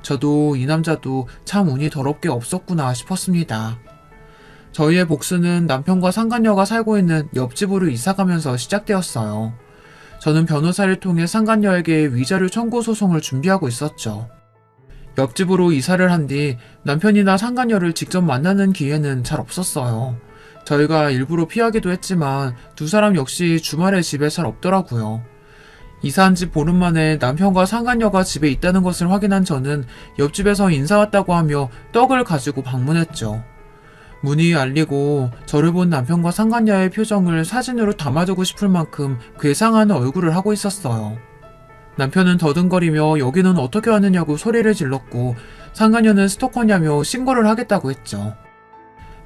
저도 이 남자도 참 운이 더럽게 없었구나 싶었습니다. 저희의 복수는 남편과 상간녀가 살고 있는 옆집으로 이사가면서 시작되었어요. 저는 변호사를 통해 상간녀에게 위자료 청구 소송을 준비하고 있었죠. 옆집으로 이사를 한 뒤 남편이나 상간녀를 직접 만나는 기회는 잘 없었어요. 저희가 일부러 피하기도 했지만 두 사람 역시 주말에 집에 잘 없더라고요. 이사한 지 보름 만에 남편과 상간녀가 집에 있다는 것을 확인한 저는 옆집에서 인사 왔다고 하며 떡을 가지고 방문했죠. 문이 열리고 저를 본 남편과 상간녀의 표정을 사진으로 담아두고 싶을 만큼 괴상한 얼굴을 하고 있었어요. 남편은 더듬거리며 여기는 어떻게 왔느냐고 소리를 질렀고 상간녀는 스토커냐며 신고를 하겠다고 했죠.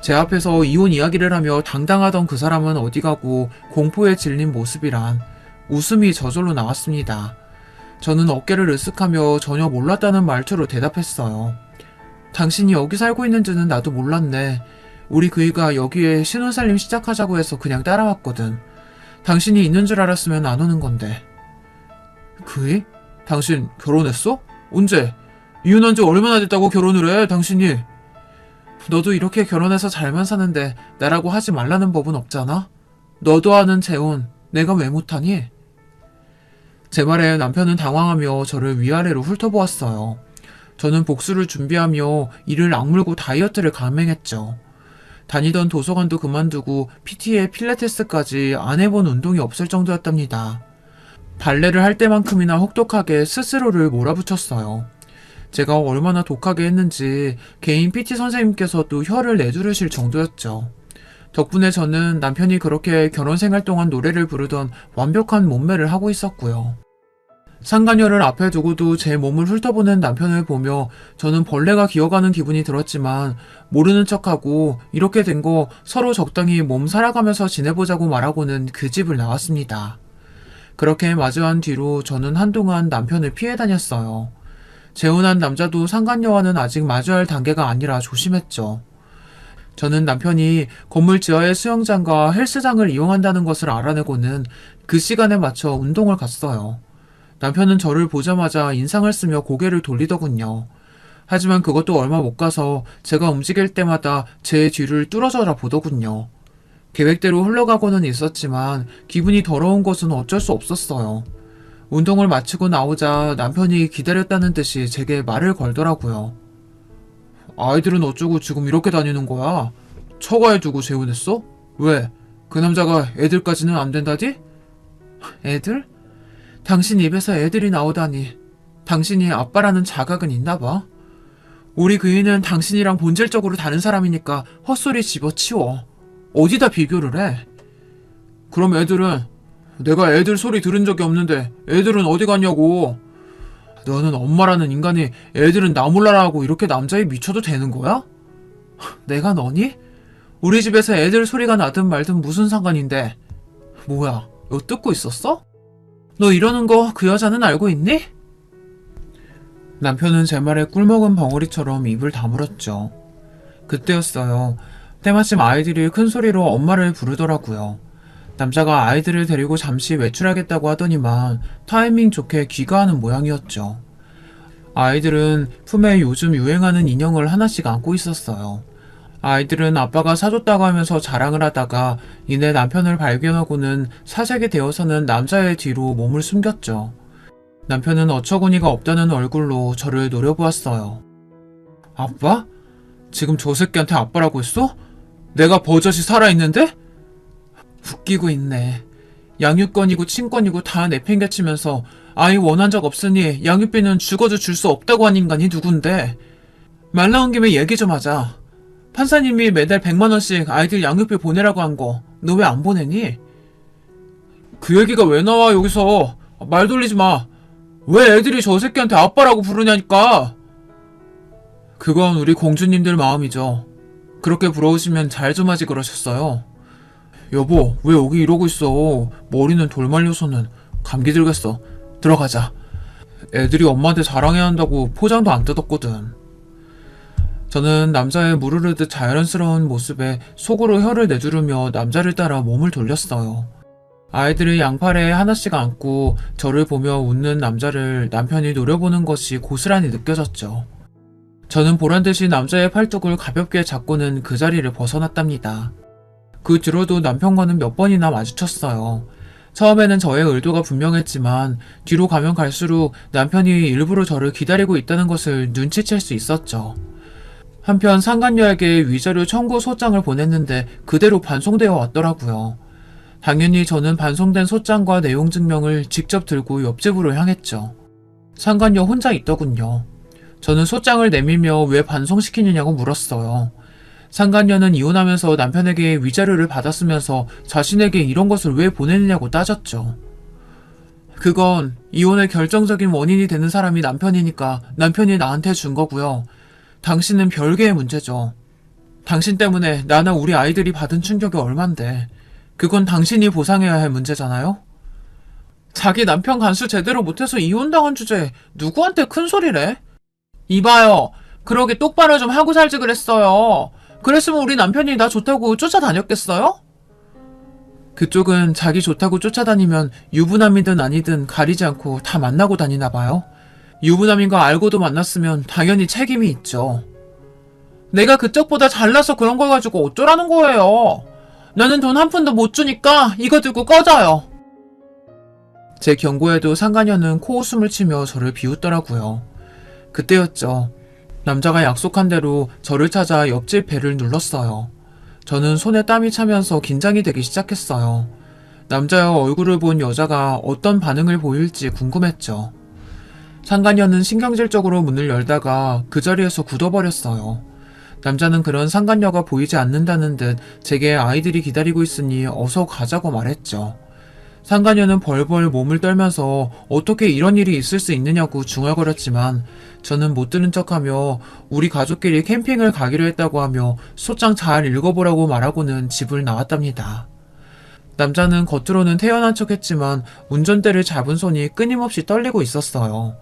제 앞에서 이혼 이야기를 하며 당당하던 그 사람은 어디 가고 공포에 질린 모습이란 웃음이 저절로 나왔습니다. 저는 어깨를 으쓱하며 전혀 몰랐다는 말투로 대답했어요. 당신이 여기 살고 있는지는 나도 몰랐네. 우리 그이가 여기에 신혼살림 시작하자고 해서 그냥 따라왔거든. 당신이 있는 줄 알았으면 안 오는 건데. 그이? 당신 결혼했어? 언제? 이혼한 지 얼마나 됐다고 결혼을 해, 당신이? 너도 이렇게 결혼해서 잘만 사는데 나라고 하지 말라는 법은 없잖아? 너도 아는 재혼, 내가 왜 못하니? 제 말에 남편은 당황하며 저를 위아래로 훑어보았어요. 저는 복수를 준비하며 이를 악물고 다이어트를 감행했죠. 다니던 도서관도 그만두고 PT에 필라테스까지 안 해본 운동이 없을 정도였답니다. 발레를 할 때만큼이나 혹독하게 스스로를 몰아붙였어요. 제가 얼마나 독하게 했는지 개인 PT 선생님께서도 혀를 내두르실 정도였죠. 덕분에 저는 남편이 그렇게 결혼 생활 동안 노래를 부르던 완벽한 몸매를 하고 있었고요. 상간녀를 앞에 두고도 제 몸을 훑어보는 남편을 보며 저는 벌레가 기어가는 기분이 들었지만 모르는 척하고 이렇게 된 거 서로 적당히 몸 살아가면서 지내보자고 말하고는 그 집을 나왔습니다. 그렇게 마주한 뒤로 저는 한동안 남편을 피해 다녔어요. 재혼한 남자도 상간녀와는 아직 마주할 단계가 아니라 조심했죠. 저는 남편이 건물 지하의 수영장과 헬스장을 이용한다는 것을 알아내고는 그 시간에 맞춰 운동을 갔어요. 남편은 저를 보자마자 인상을 쓰며 고개를 돌리더군요. 하지만 그것도 얼마 못 가서 제가 움직일 때마다 제 뒤를 뚫어져라 보더군요. 계획대로 흘러가고는 있었지만 기분이 더러운 것은 어쩔 수 없었어요. 운동을 마치고 나오자 남편이 기다렸다는 듯이 제게 말을 걸더라고요. 아이들은 어쩌고 지금 이렇게 다니는 거야? 처가에 두고 재혼했어? 왜? 그 남자가 애들까지는 안 된다디? 애들? 당신 입에서 애들이 나오다니. 당신이 아빠라는 자각은 있나 봐. 우리 그이는 당신이랑 본질적으로 다른 사람이니까 헛소리 집어치워. 어디다 비교를 해? 그럼 애들은? 내가 애들 소리 들은 적이 없는데 애들은 어디 갔냐고. 너는 엄마라는 인간이 애들은 나 몰라라 하고 이렇게 남자에 미쳐도 되는 거야? 내가 너니? 우리 집에서 애들 소리가 나든 말든 무슨 상관인데. 뭐야, 너 뜯고 있었어? 너 이러는 거 그 여자는 알고 있니? 남편은 제 말에 꿀먹은 벙어리처럼 입을 다물었죠. 그때였어요. 때마침 아이들이 큰 소리로 엄마를 부르더라고요. 남자가 아이들을 데리고 잠시 외출하겠다고 하더니만 타이밍 좋게 귀가하는 모양이었죠. 아이들은 품에 요즘 유행하는 인형을 하나씩 안고 있었어요. 아이들은 아빠가 사줬다고 하면서 자랑을 하다가 이내 남편을 발견하고는 사색이 되어서는 남자의 뒤로 몸을 숨겼죠. 남편은 어처구니가 없다는 얼굴로 저를 노려보았어요. 아빠? 지금 저 새끼한테 아빠라고 했어? 내가 버젓이 살아있는데? 웃기고 있네. 양육권이고 친권이고 다 내팽개치면서 아이 원한 적 없으니 양육비는 죽어도 줄 수 없다고 한 인간이 누군데. 말 나온 김에 얘기 좀 하자. 판사님이 매달 100만원씩 아이들 양육비 보내라고 한 거 너 왜 안 보내니? 그 얘기가 왜 나와 여기서. 말 돌리지 마. 왜 애들이 저 새끼한테 아빠라고 부르냐니까. 그건 우리 공주님들 마음이죠. 그렇게 부러우시면 잘 좀 하지 그러셨어요. 여보, 왜 여기 이러고 있어. 머리는 돌 말려서는. 감기 들겠어. 들어가자. 애들이 엄마한테 자랑해야 한다고 포장도 안 뜯었거든. 저는 남자의 무르르듯 자연스러운 모습에 속으로 혀를 내두르며 남자를 따라 몸을 돌렸어요. 아이들을 양팔에 하나씩 안고 저를 보며 웃는 남자를 남편이 노려보는 것이 고스란히 느껴졌죠. 저는 보란듯이 남자의 팔뚝을 가볍게 잡고는 그 자리를 벗어났답니다. 그 뒤로도 남편과는 몇 번이나 마주쳤어요. 처음에는 저의 의도가 분명했지만 뒤로 가면 갈수록 남편이 일부러 저를 기다리고 있다는 것을 눈치챌 수 있었죠. 한편 상간녀에게 위자료 청구 소장을 보냈는데 그대로 반송되어 왔더라고요. 당연히 저는 반송된 소장과 내용 증명을 직접 들고 옆집으로 향했죠. 상간녀 혼자 있더군요. 저는 소장을 내밀며 왜 반송시키느냐고 물었어요. 상간녀는 이혼하면서 남편에게 위자료를 받았으면서 자신에게 이런 것을 왜 보내느냐고 따졌죠. 그건 이혼의 결정적인 원인이 되는 사람이 남편이니까 남편이 나한테 준 거고요. 당신은 별개의 문제죠. 당신 때문에 나나 우리 아이들이 받은 충격이 얼만데 그건 당신이 보상해야 할 문제잖아요? 자기 남편 간수 제대로 못해서 이혼당한 주제에 누구한테 큰 소리래? 이봐요. 그러게 똑바로 좀 하고 살지 그랬어요. 그랬으면 우리 남편이 나 좋다고 쫓아다녔겠어요? 그쪽은 자기 좋다고 쫓아다니면 유부남이든 아니든 가리지 않고 다 만나고 다니나 봐요. 유부남인 거 알고도 만났으면 당연히 책임이 있죠. 내가 그쪽보다 잘나서 그런 걸 가지고 어쩌라는 거예요. 나는 돈 한 푼도 못 주니까 이거 들고 꺼져요. 제 경고에도 상간녀는 코웃음을 치며 저를 비웃더라고요. 그때였죠. 남자가 약속한 대로 저를 찾아 옆집 벨을 눌렀어요. 저는 손에 땀이 차면서 긴장이 되기 시작했어요. 남자의 얼굴을 본 여자가 어떤 반응을 보일지 궁금했죠. 상간녀는 신경질적으로 문을 열다가 그 자리에서 굳어버렸어요. 남자는 그런 상간녀가 보이지 않는다는 듯 제게 아이들이 기다리고 있으니 어서 가자고 말했죠. 상간녀는 벌벌 몸을 떨면서 어떻게 이런 일이 있을 수 있느냐고 중얼거렸지만 저는 못 들은 척하며 우리 가족끼리 캠핑을 가기로 했다고 하며 소장 잘 읽어보라고 말하고는 집을 나왔답니다. 남자는 겉으로는 태연한 척했지만 운전대를 잡은 손이 끊임없이 떨리고 있었어요.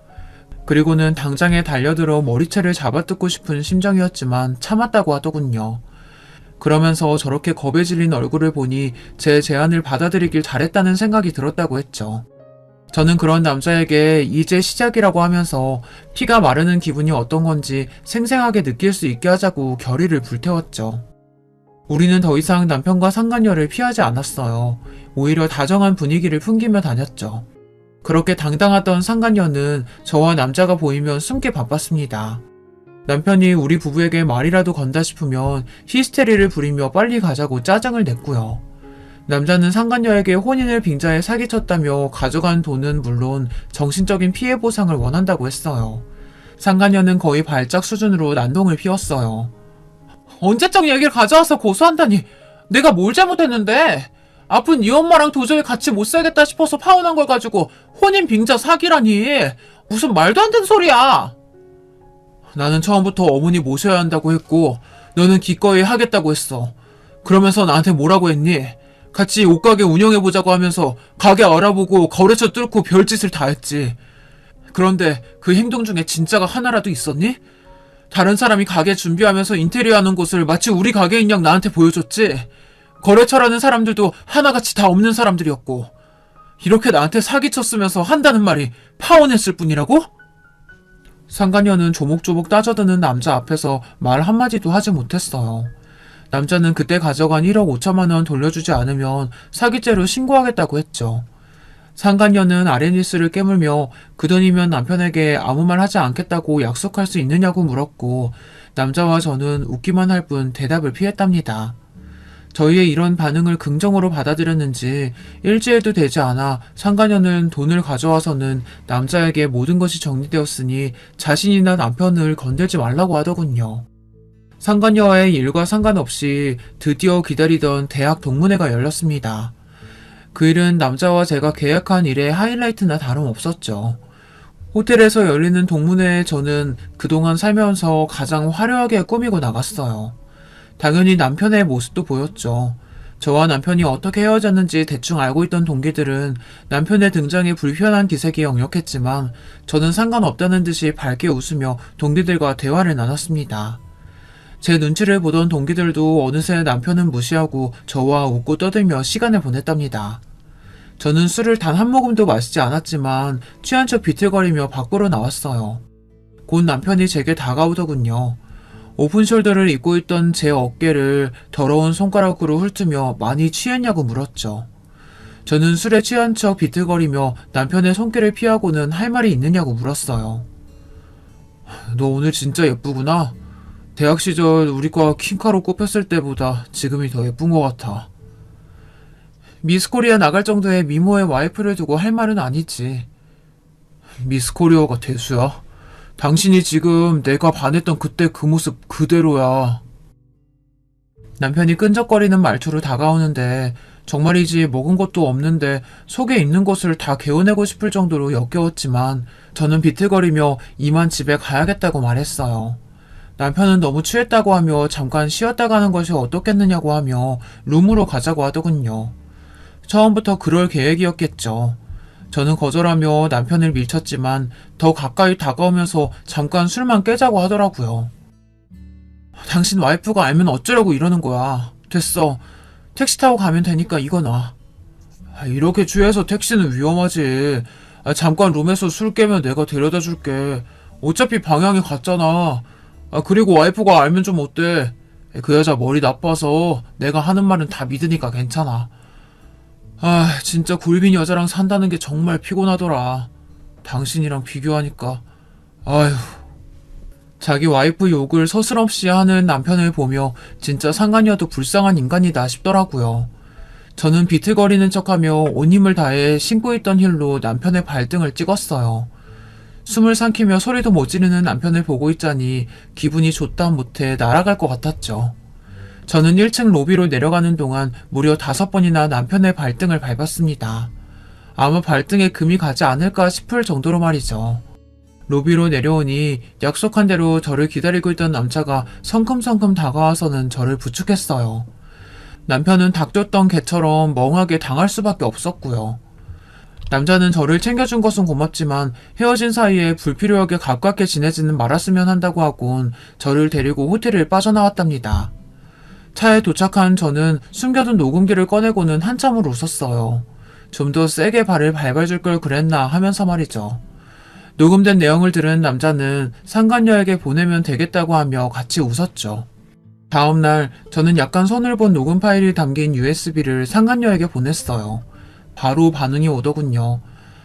그리고는 당장에 달려들어 머리채를 잡아뜯고 싶은 심정이었지만 참았다고 하더군요. 그러면서 저렇게 겁에 질린 얼굴을 보니 제 제안을 받아들이길 잘했다는 생각이 들었다고 했죠. 저는 그런 남자에게 이제 시작이라고 하면서 피가 마르는 기분이 어떤 건지 생생하게 느낄 수 있게 하자고 결의를 불태웠죠. 우리는 더 이상 남편과 상간녀를 피하지 않았어요. 오히려 다정한 분위기를 풍기며 다녔죠. 그렇게 당당하던 상간녀는 저와 남자가 보이면 숨기 바빴습니다. 남편이 우리 부부에게 말이라도 건다 싶으면 히스테리를 부리며 빨리 가자고 짜증을 냈고요. 남자는 상간녀에게 혼인을 빙자해 사기쳤다며 가져간 돈은 물론 정신적인 피해 보상을 원한다고 했어요. 상간녀는 거의 발작 수준으로 난동을 피웠어요. 언제적 얘기를 가져와서 고소한다니 내가 뭘 잘못했는데? 아픈 이 엄마랑 도저히 같이 못 살겠다 싶어서 파혼한 걸 가지고 혼인 빙자 사기라니 무슨 말도 안 되는 소리야. 나는 처음부터 어머니 모셔야 한다고 했고 너는 기꺼이 하겠다고 했어. 그러면서 나한테 뭐라고 했니? 같이 옷가게 운영해보자고 하면서 가게 알아보고 거래처 뚫고 별짓을 다 했지. 그런데 그 행동 중에 진짜가 하나라도 있었니? 다른 사람이 가게 준비하면서 인테리어 하는 곳을 마치 우리 가게인 양 나한테 보여줬지. 거래처라는 사람들도 하나같이 다 없는 사람들이었고 이렇게 나한테 사기쳤으면서 한다는 말이 파혼했을 뿐이라고? 상간녀는 조목조목 따져드는 남자 앞에서 말 한마디도 하지 못했어요. 남자는 그때 가져간 1억 5천만 원 돌려주지 않으면 사기죄로 신고하겠다고 했죠. 상간녀는 아레니스를 깨물며 그 돈이면 남편에게 아무 말 하지 않겠다고 약속할 수 있느냐고 물었고 남자와 저는 웃기만 할 뿐 대답을 피했답니다. 저희의 이런 반응을 긍정으로 받아들였는지 일주일도 되지 않아 상간녀는 돈을 가져와서는 남자에게 모든 것이 정리되었으니 자신이나 남편을 건들지 말라고 하더군요. 상간녀와의 일과 상관없이 드디어 기다리던 대학 동문회가 열렸습니다. 그 일은 남자와 제가 계획한 일의 하이라이트나 다름없었죠. 호텔에서 열리는 동문회에 저는 그동안 살면서 가장 화려하게 꾸미고 나갔어요. 당연히 남편의 모습도 보였죠. 저와 남편이 어떻게 헤어졌는지 대충 알고 있던 동기들은 남편의 등장에 불편한 기색이 역력했지만 저는 상관없다는 듯이 밝게 웃으며 동기들과 대화를 나눴습니다. 제 눈치를 보던 동기들도 어느새 남편은 무시하고 저와 웃고 떠들며 시간을 보냈답니다. 저는 술을 단 한 모금도 마시지 않았지만 취한 척 비틀거리며 밖으로 나왔어요. 곧 남편이 제게 다가오더군요. 오픈숄더를 입고 있던 제 어깨를 더러운 손가락으로 훑으며 많이 취했냐고 물었죠. 저는 술에 취한 척 비틀거리며 남편의 손길을 피하고는 할 말이 있느냐고 물었어요. 너 오늘 진짜 예쁘구나. 대학 시절 우리과 킹카로 꼽혔을 때보다 지금이 더 예쁜 것 같아. 미스코리아 나갈 정도의 미모의 와이프를 두고 할 말은 아니지. 미스코리아가 대수야? 당신이 지금 내가 반했던 그때 그 모습 그대로야. 남편이 끈적거리는 말투로 다가오는데 정말이지 먹은 것도 없는데 속에 있는 것을 다 개어내고 싶을 정도로 역겨웠지만 저는 비틀거리며 이만 집에 가야겠다고 말했어요. 남편은 너무 취했다고 하며 잠깐 쉬었다 가는 것이 어떻겠느냐고 하며 룸으로 가자고 하더군요. 처음부터 그럴 계획이었겠죠. 저는 거절하며 남편을 밀쳤지만 더 가까이 다가오면서 잠깐 술만 깨자고 하더라고요. 당신 와이프가 알면 어쩌려고 이러는 거야. 됐어. 택시 타고 가면 되니까 이거 놔. 이렇게 취해서 택시는 위험하지. 잠깐 룸에서 술 깨면 내가 데려다 줄게. 어차피 방향이 같잖아. 그리고 와이프가 알면 좀 어때? 그 여자 머리 나빠서 내가 하는 말은 다 믿으니까 괜찮아. 진짜 굴빈 여자랑 산다는 게 정말 피곤하더라. 당신이랑 비교하니까. 아휴. 자기 와이프 욕을 서슴없이 하는 남편을 보며 진짜 상간녀도 불쌍한 인간이다 싶더라고요. 저는 비틀거리는 척하며 온 힘을 다해 신고 있던 힐로 남편의 발등을 찍었어요. 숨을 삼키며 소리도 못 지르는 남편을 보고 있자니 기분이 좋다 못해 날아갈 것 같았죠. 저는 1층 로비로 내려가는 동안 무려 5번이나 남편의 발등을 밟았습니다. 아마 발등에 금이 가지 않을까 싶을 정도로 말이죠. 로비로 내려오니 약속한 대로 저를 기다리고 있던 남자가 성큼성큼 다가와서는 저를 부축했어요. 남편은 닥쳤던 개처럼 멍하게 당할 수밖에 없었고요. 남자는 저를 챙겨준 것은 고맙지만 헤어진 사이에 불필요하게 가깝게 지내지는 말았으면 한다고 하곤 저를 데리고 호텔을 빠져나왔답니다. 차에 도착한 저는 숨겨둔 녹음기를 꺼내고는 한참을 웃었어요. 좀 더 세게 발을 밟아줄 걸 그랬나 하면서 말이죠. 녹음된 내용을 들은 남자는 상간녀에게 보내면 되겠다고 하며 같이 웃었죠. 다음날 저는 약간 손을 본 녹음 파일이 담긴 USB를 상간녀에게 보냈어요. 바로 반응이 오더군요.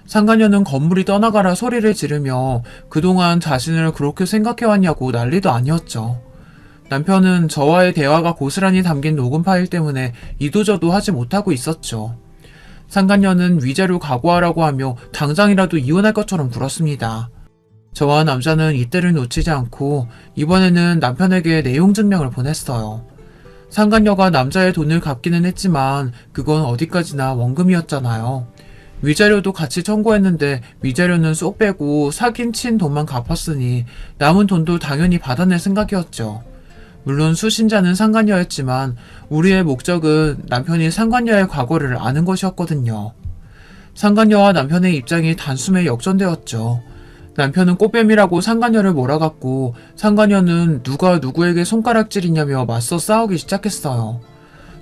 상간녀는 건물이 떠나가라 소리를 지르며 그동안 자신을 그렇게 생각해왔냐고 난리도 아니었죠. 남편은 저와의 대화가 고스란히 담긴 녹음 파일 때문에 이도저도 하지 못하고 있었죠. 상간녀는 위자료 각오하라고 하며 당장이라도 이혼할 것처럼 굴었습니다. 저와 남자는 이때를 놓치지 않고 이번에는 남편에게 내용 증명을 보냈어요. 상간녀가 남자의 돈을 갚기는 했지만 그건 어디까지나 원금이었잖아요. 위자료도 같이 청구했는데 위자료는 쏙 빼고 사귄 친 돈만 갚았으니 남은 돈도 당연히 받아낼 생각이었죠. 물론 수신자는 상간녀였지만 우리의 목적은 남편이 상간녀의 과거를 아는 것이었거든요. 상간녀와 남편의 입장이 단숨에 역전되었죠. 남편은 꽃뱀이라고 상간녀를 몰아갔고 상간녀는 누가 누구에게 손가락질이냐며 맞서 싸우기 시작했어요.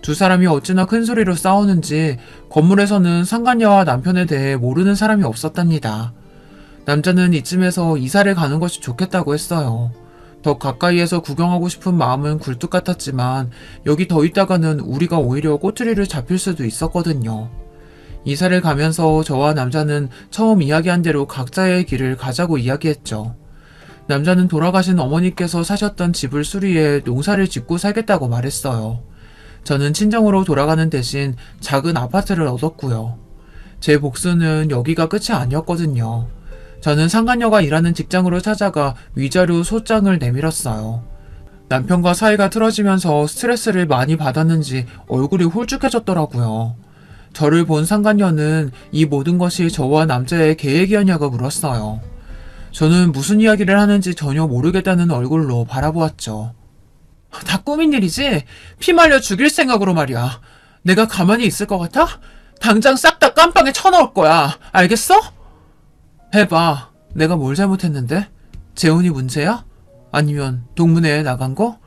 두 사람이 어찌나 큰 소리로 싸우는지 건물에서는 상간녀와 남편에 대해 모르는 사람이 없었답니다. 남자는 이쯤에서 이사를 가는 것이 좋겠다고 했어요. 더 가까이에서 구경하고 싶은 마음은 굴뚝 같았지만 여기 더 있다가는 우리가 오히려 꼬투리를 잡힐 수도 있었거든요. 이사를 가면서 저와 남자는 처음 이야기한 대로 각자의 길을 가자고 이야기했죠. 남자는 돌아가신 어머니께서 사셨던 집을 수리해 농사를 짓고 살겠다고 말했어요. 저는 친정으로 돌아가는 대신 작은 아파트를 얻었고요. 제 복수는 여기가 끝이 아니었거든요. 저는 상간녀가 일하는 직장으로 찾아가 위자료 소장을 내밀었어요. 남편과 사이가 틀어지면서 스트레스를 많이 받았는지 얼굴이 홀쭉해졌더라고요. 저를 본 상간녀는 이 모든 것이 저와 남자의 계획이었냐고 물었어요. 저는 무슨 이야기를 하는지 전혀 모르겠다는 얼굴로 바라보았죠. 다 꾸민 일이지? 피 말려 죽일 생각으로 말이야. 내가 가만히 있을 것 같아? 당장 싹 다 깜빵에 쳐넣을 거야. 알겠어? 해봐. 내가 뭘 잘못했는데? 재혼이 문제야? 아니면 동문회에 나간 거?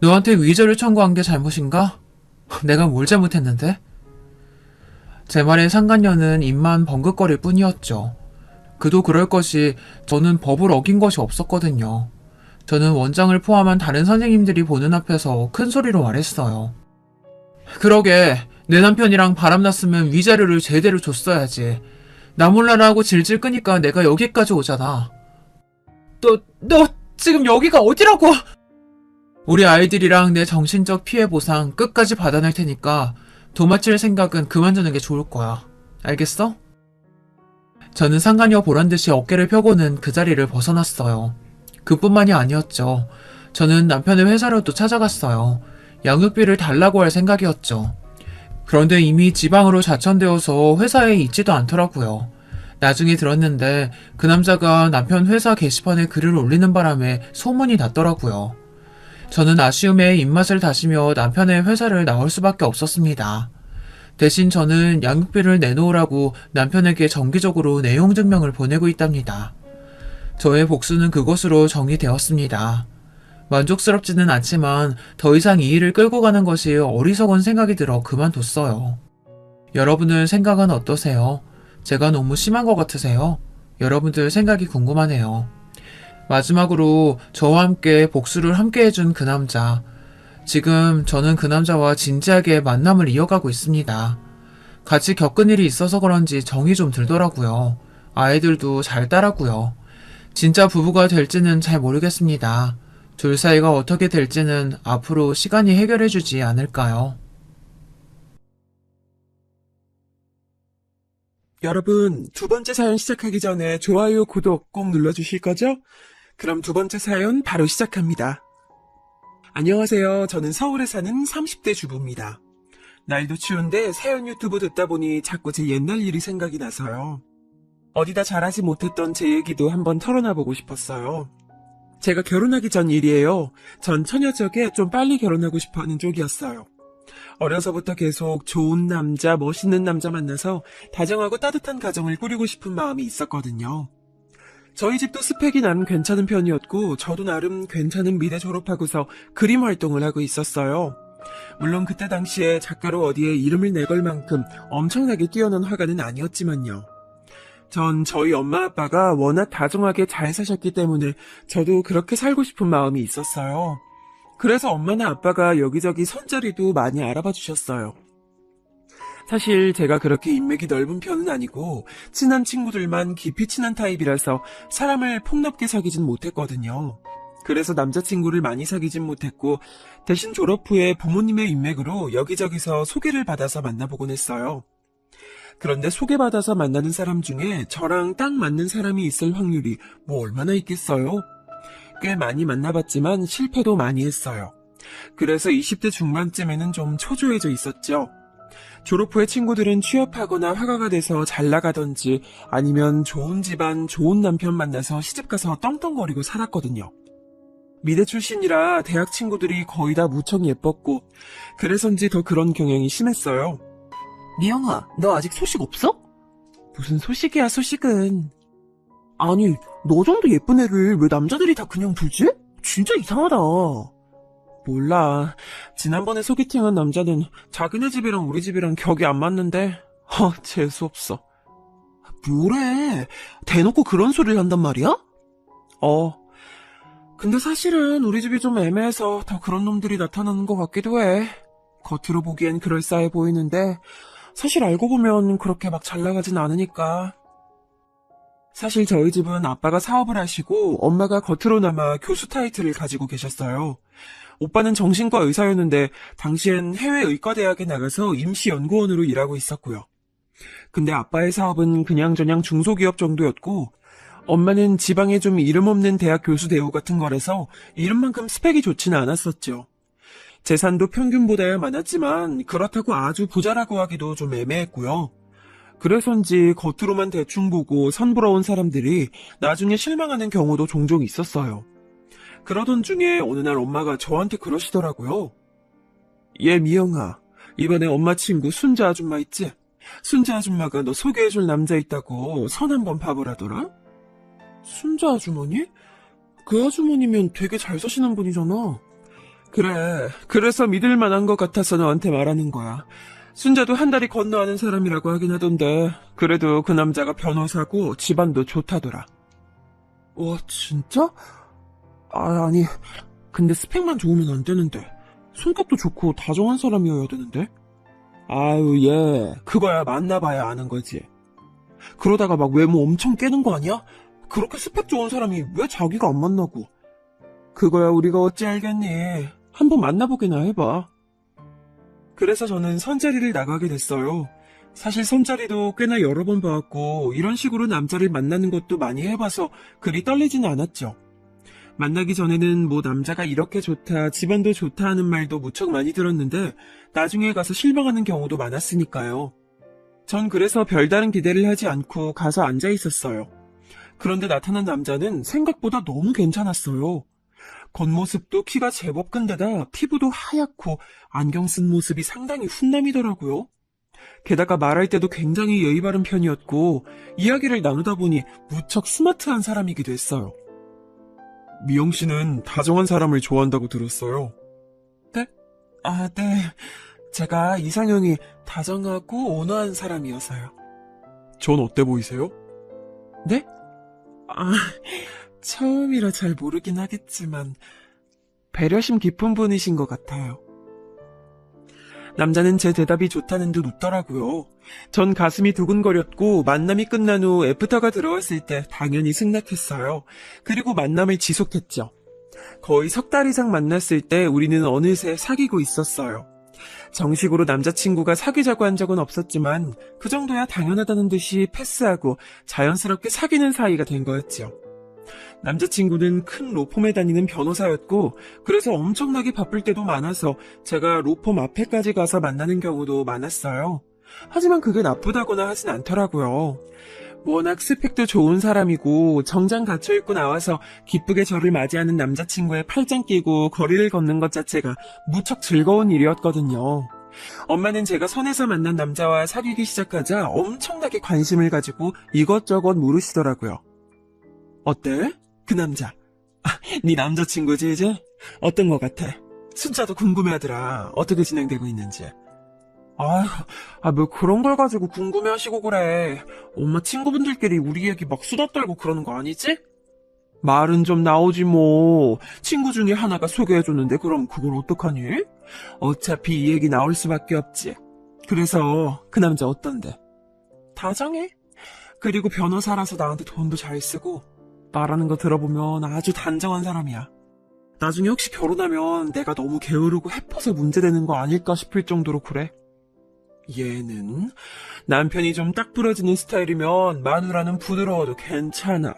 너한테 위자료 청구한 게 잘못인가? 내가 뭘 잘못했는데? 제 말에 상간녀는 입만 번긋거릴 뿐이었죠. 그도 그럴 것이 저는 법을 어긴 것이 없었거든요. 저는 원장을 포함한 다른 선생님들이 보는 앞에서 큰 소리로 말했어요. 그러게 내 남편이랑 바람났으면 위자료를 제대로 줬어야지. 나 몰라라 하고 질질 끄니까 내가 여기까지 오잖아. 너 지금 여기가 어디라고? 우리 아이들이랑 내 정신적 피해 보상 끝까지 받아낼 테니까 도마칠 생각은 그만두는 게 좋을 거야. 알겠어? 저는 상간녀 보란듯이 어깨를 펴고는 그 자리를 벗어났어요. 그뿐만이 아니었죠. 저는 남편의 회사로도 찾아갔어요. 양육비를 달라고 할 생각이었죠. 그런데 이미 지방으로 자천되어서 회사에 있지도 않더라고요. 나중에 들었는데 그 남자가 남편 회사 게시판에 글을 올리는 바람에 소문이 났더라고요. 저는 아쉬움에 입맛을 다시며 남편의 회사를 나올 수밖에 없었습니다. 대신 저는 양육비를 내놓으라고 남편에게 정기적으로 내용 증명을 보내고 있답니다. 저의 복수는 그것으로 정리되었습니다. 만족스럽지는 않지만 더 이상 이 일을 끌고 가는 것이 어리석은 생각이 들어 그만뒀어요. 여러분들 생각은 어떠세요? 제가 너무 심한 것 같으세요? 여러분들 생각이 궁금하네요. 마지막으로 저와 함께 복수를 함께 해준 그 남자. 지금 저는 그 남자와 진지하게 만남을 이어가고 있습니다. 같이 겪은 일이 있어서 그런지 정이 좀 들더라고요. 아이들도 잘 따랐고요. 진짜 부부가 될지는 잘 모르겠습니다. 둘 사이가 어떻게 될지는 앞으로 시간이 해결해주지 않을까요? 여러분, 두 번째 사연 시작하기 전에 좋아요, 구독 꼭 눌러주실 거죠? 그럼 두 번째 사연 바로 시작합니다. 안녕하세요. 저는 서울에 사는 30대 주부입니다. 날도 추운데 사연 유튜브 듣다 보니 자꾸 제 옛날 일이 생각이 나서요. 어디다 잘하지 못했던 제 얘기도 한번 털어놔보고 싶었어요. 제가 결혼하기 전 일이에요. 전 처녀적에 좀 빨리 결혼하고 싶어 하는 쪽이었어요. 어려서부터 계속 좋은 남자, 멋있는 남자 만나서 다정하고 따뜻한 가정을 꾸리고 싶은 마음이 있었거든요. 저희 집도 스펙이 나름 괜찮은 편이었고 저도 나름 괜찮은 미대 졸업하고서 그림 활동을 하고 있었어요. 물론 그때 당시에 작가로 어디에 이름을 내걸 만큼 엄청나게 뛰어난 화가는 아니었지만요. 전 저희 엄마 아빠가 워낙 다정하게 잘 사셨기 때문에 저도 그렇게 살고 싶은 마음이 있었어요. 그래서 엄마나 아빠가 여기저기 손자리도 많이 알아봐 주셨어요. 사실 제가 그렇게 인맥이 넓은 편은 아니고 친한 친구들만 깊이 친한 타입이라서 사람을 폭넓게 사귀진 못했거든요. 그래서 남자친구를 많이 사귀진 못했고 대신 졸업 후에 부모님의 인맥으로 여기저기서 소개를 받아서 만나보곤 했어요. 그런데 소개받아서 만나는 사람 중에 저랑 딱 맞는 사람이 있을 확률이 뭐 얼마나 있겠어요? 꽤 많이 만나봤지만 실패도 많이 했어요. 그래서 20대 중반쯤에는 좀 초조해져 있었죠. 졸업 후에 친구들은 취업하거나 화가가 돼서 잘 나가던지 아니면 좋은 집안, 좋은 남편 만나서 시집가서 떵떵거리고 살았거든요. 미대 출신이라 대학 친구들이 거의 다 무척 예뻤고 그래서인지 더 그런 경향이 심했어요. 미영아, 너 아직 소식 없어? 무슨 소식이야, 소식은. 아니, 너 정도 예쁜 애를 왜 남자들이 다 그냥 두지? 진짜 이상하다. 몰라. 지난번에 소개팅한 남자는 자기네 집이랑 우리 집이랑 격이 안 맞는데, 재수없어. 뭐래? 대놓고 그런 소리를 한단 말이야? 근데 사실은 우리 집이 좀 애매해서 더 그런 놈들이 나타나는 것 같기도 해. 겉으로 보기엔 그럴싸해 보이는데, 사실 알고 보면 그렇게 막 잘 나가진 않으니까. 사실 저희 집은 아빠가 사업을 하시고 엄마가 겉으로나마 교수 타이틀을 가지고 계셨어요. 오빠는 정신과 의사였는데 당시엔 해외 의과대학에 나가서 임시연구원으로 일하고 있었고요. 근데 아빠의 사업은 그냥저냥 중소기업 정도였고 엄마는 지방에 좀 이름 없는 대학 교수 대우 같은 거라서 이름만큼 스펙이 좋지는 않았었죠. 재산도 평균보다야 많았지만 그렇다고 아주 부자라고 하기도 좀 애매했고요. 그래서인지 겉으로만 대충 보고 선부러운 사람들이 나중에 실망하는 경우도 종종 있었어요. 그러던 중에 어느 날 엄마가 저한테 그러시더라고요. 얘 미영아, 이번에 엄마 친구 순자 아줌마 있지? 순자 아줌마가 너 소개해줄 남자 있다고 선 한번 봐보라더라? 순자 아주머니? 그 아주머니면 되게 잘 사시는 분이잖아. 그래, 그래서 믿을 만한 것 같아서 너한테 말하는 거야. 순자도 한 달이 건너가는 사람이라고 하긴 하던데, 그래도 그 남자가 변호사고 집안도 좋다더라. 와, 진짜? 아니, 근데 스펙만 좋으면 안 되는데. 손값도 좋고 다정한 사람이어야 되는데? 아유, 얘, 그거야 만나봐야 아는 거지. 그러다가 막 외모 엄청 깨는 거 아니야? 그렇게 스펙 좋은 사람이 왜 자기가 안 만나고? 그거야 우리가 어찌 알겠니? 한번 만나보기나 해봐. 그래서 저는 선자리를 나가게 됐어요. 사실 선자리도 꽤나 여러 번 봐왔고 이런 식으로 남자를 만나는 것도 많이 해봐서 그리 떨리지는 않았죠. 만나기 전에는 뭐 남자가 이렇게 좋다, 집안도 좋다 하는 말도 무척 많이 들었는데 나중에 가서 실망하는 경우도 많았으니까요. 전 그래서 별다른 기대를 하지 않고 가서 앉아 있었어요. 그런데 나타난 남자는 생각보다 너무 괜찮았어요. 겉모습도 키가 제법 큰데다 피부도 하얗고 안경 쓴 모습이 상당히 훈남이더라고요. 게다가 말할 때도 굉장히 예의 바른 편이었고 이야기를 나누다 보니 무척 스마트한 사람이기도 했어요. 미영 씨는 다정한 사람을 좋아한다고 들었어요. 네? 네. 제가 이상형이 다정하고 온화한 사람이어서요. 전 어때 보이세요? 네? 처음이라 잘 모르긴 하겠지만 배려심 깊은 분이신 것 같아요. 남자는 제 대답이 좋다는 듯 웃더라고요. 전 가슴이 두근거렸고 만남이 끝난 후 애프터가 들어왔을 때 당연히 승낙했어요. 그리고 만남을 지속했죠. 거의 석 달 이상 만났을 때 우리는 어느새 사귀고 있었어요. 정식으로 남자친구가 사귀자고 한 적은 없었지만 그 정도야 당연하다는 듯이 패스하고 자연스럽게 사귀는 사이가 된 거였죠. 남자친구는 큰 로펌에 다니는 변호사였고 그래서 엄청나게 바쁠 때도 많아서 제가 로펌 앞에까지 가서 만나는 경우도 많았어요. 하지만 그게 나쁘다거나 하진 않더라고요. 워낙 스펙도 좋은 사람이고 정장 갖춰입고 나와서 기쁘게 저를 맞이하는 남자친구의 팔짱 끼고 거리를 걷는 것 자체가 무척 즐거운 일이었거든요. 엄마는 제가 선에서 만난 남자와 사귀기 시작하자 엄청나게 관심을 가지고 이것저것 물으시더라고요. 어때? 그 남자. 네 남자친구지 이제? 어떤 것 같아? 순자도 궁금해하더라. 어떻게 진행되고 있는지. 뭐 그런 걸 가지고 궁금해하시고 그래. 엄마 친구분들끼리 우리 얘기 막 수다 떨고 그러는 거 아니지? 말은 좀 나오지 뭐. 친구 중에 하나가 소개해줬는데 그럼 그걸 어떡하니? 어차피 이 얘기 나올 수밖에 없지. 그래서 그 남자 어떤데? 다정해. 그리고 변호사라서 나한테 돈도 잘 쓰고 말하는 거 들어보면 아주 단정한 사람이야. 나중에 혹시 결혼하면 내가 너무 게으르고 해퍼서 문제되는 거 아닐까 싶을 정도로 그래. 얘는 남편이 좀 딱 부러지는 스타일이면 마누라는 부드러워도 괜찮아.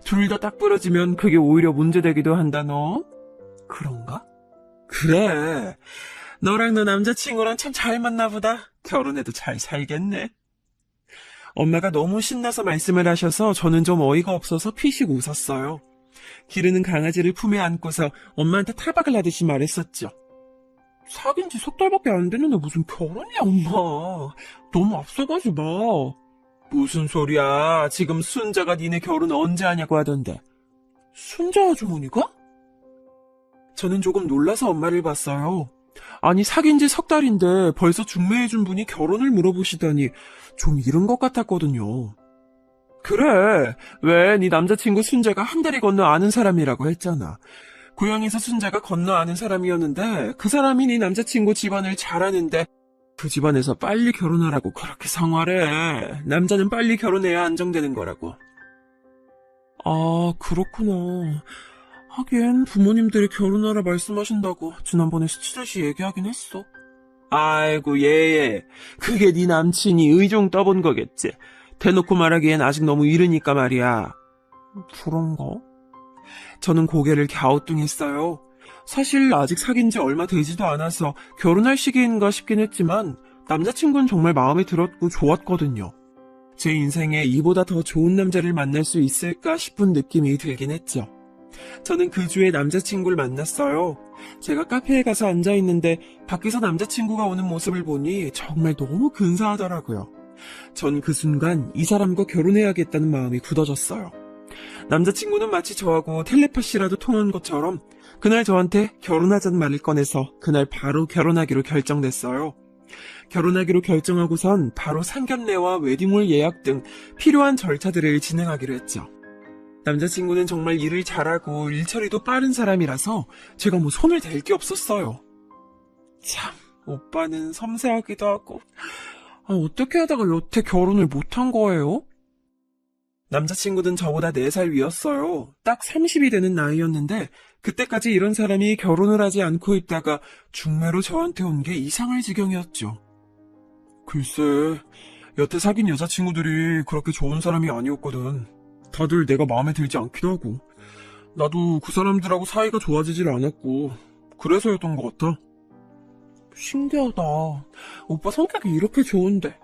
둘 다 딱 부러지면 그게 오히려 문제되기도 한다 너. 그런가? 그래. 너랑 너 남자친구랑 참 잘 맞나 보다. 결혼해도 잘 살겠네. 엄마가 너무 신나서 말씀을 하셔서 저는 좀 어이가 없어서 피식 웃었어요. 기르는 강아지를 품에 안고서 엄마한테 탈박을 하듯이 말했었죠. 사귄 지 석 달밖에 안 됐는데 무슨 결혼이야 엄마. 너무 앞서가지 마. 무슨 소리야. 지금 순자가 니네 결혼 언제 하냐고 하던데. 순자 아주머니가? 저는 조금 놀라서 엄마를 봤어요. 아니 사귄 지 석 달인데 벌써 중매해준 분이 결혼을 물어보시다니 좀 이른 것 같았거든요. 그래. 왜 네 남자친구 순자가 한 달이 건너 아는 사람이라고 했잖아. 고향에서 순자가 건너 아는 사람이었는데 그 사람이 네 남자친구 집안을 잘 아는데 그 집안에서 빨리 결혼하라고 그렇게 성화래. 남자는 빨리 결혼해야 안정되는 거라고. 그렇구나. 하긴 부모님들이 결혼하라 말씀하신다고 지난번에 스치듯이 얘기하긴 했어. 아이고 얘 그게 네 남친이 의종 떠본 거겠지. 대놓고 말하기엔 아직 너무 이르니까 말이야. 그런가? 저는 고개를 갸우뚱했어요. 사실 아직 사귄 지 얼마 되지도 않아서 결혼할 시기인가 싶긴 했지만 남자친구는 정말 마음에 들었고 좋았거든요. 제 인생에 이보다 더 좋은 남자를 만날 수 있을까 싶은 느낌이 들긴 했죠. 저는 그 주에 남자친구를 만났어요. 제가 카페에 가서 앉아있는데 밖에서 남자친구가 오는 모습을 보니 정말 너무 근사하더라고요. 전 그 순간 이 사람과 결혼해야겠다는 마음이 굳어졌어요. 남자친구는 마치 저하고 텔레파시라도 통한 것처럼 그날 저한테 결혼하자는 말을 꺼내서 그날 바로 결혼하기로 결정됐어요. 결혼하기로 결정하고선 바로 상견례와 웨딩홀 예약 등 필요한 절차들을 진행하기로 했죠. 남자친구는 정말 일을 잘하고 일처리도 빠른 사람이라서 제가 뭐 손을 댈 게 없었어요. 참, 오빠는 섬세하기도 하고, 어떻게 하다가 여태 결혼을 못한 거예요? 남자친구는 저보다 4살 위였어요. 딱 30이 되는 나이였는데 그때까지 이런 사람이 결혼을 하지 않고 있다가 중매로 저한테 온 게 이상할 지경이었죠. 글쎄, 여태 사귄 여자친구들이 그렇게 좋은 사람이 아니었거든. 다들 내가 마음에 들지 않기도 하고 나도 그 사람들하고 사이가 좋아지질 않았고 그래서였던 것 같아. 신기하다. 오빠 성격이 이렇게 좋은데.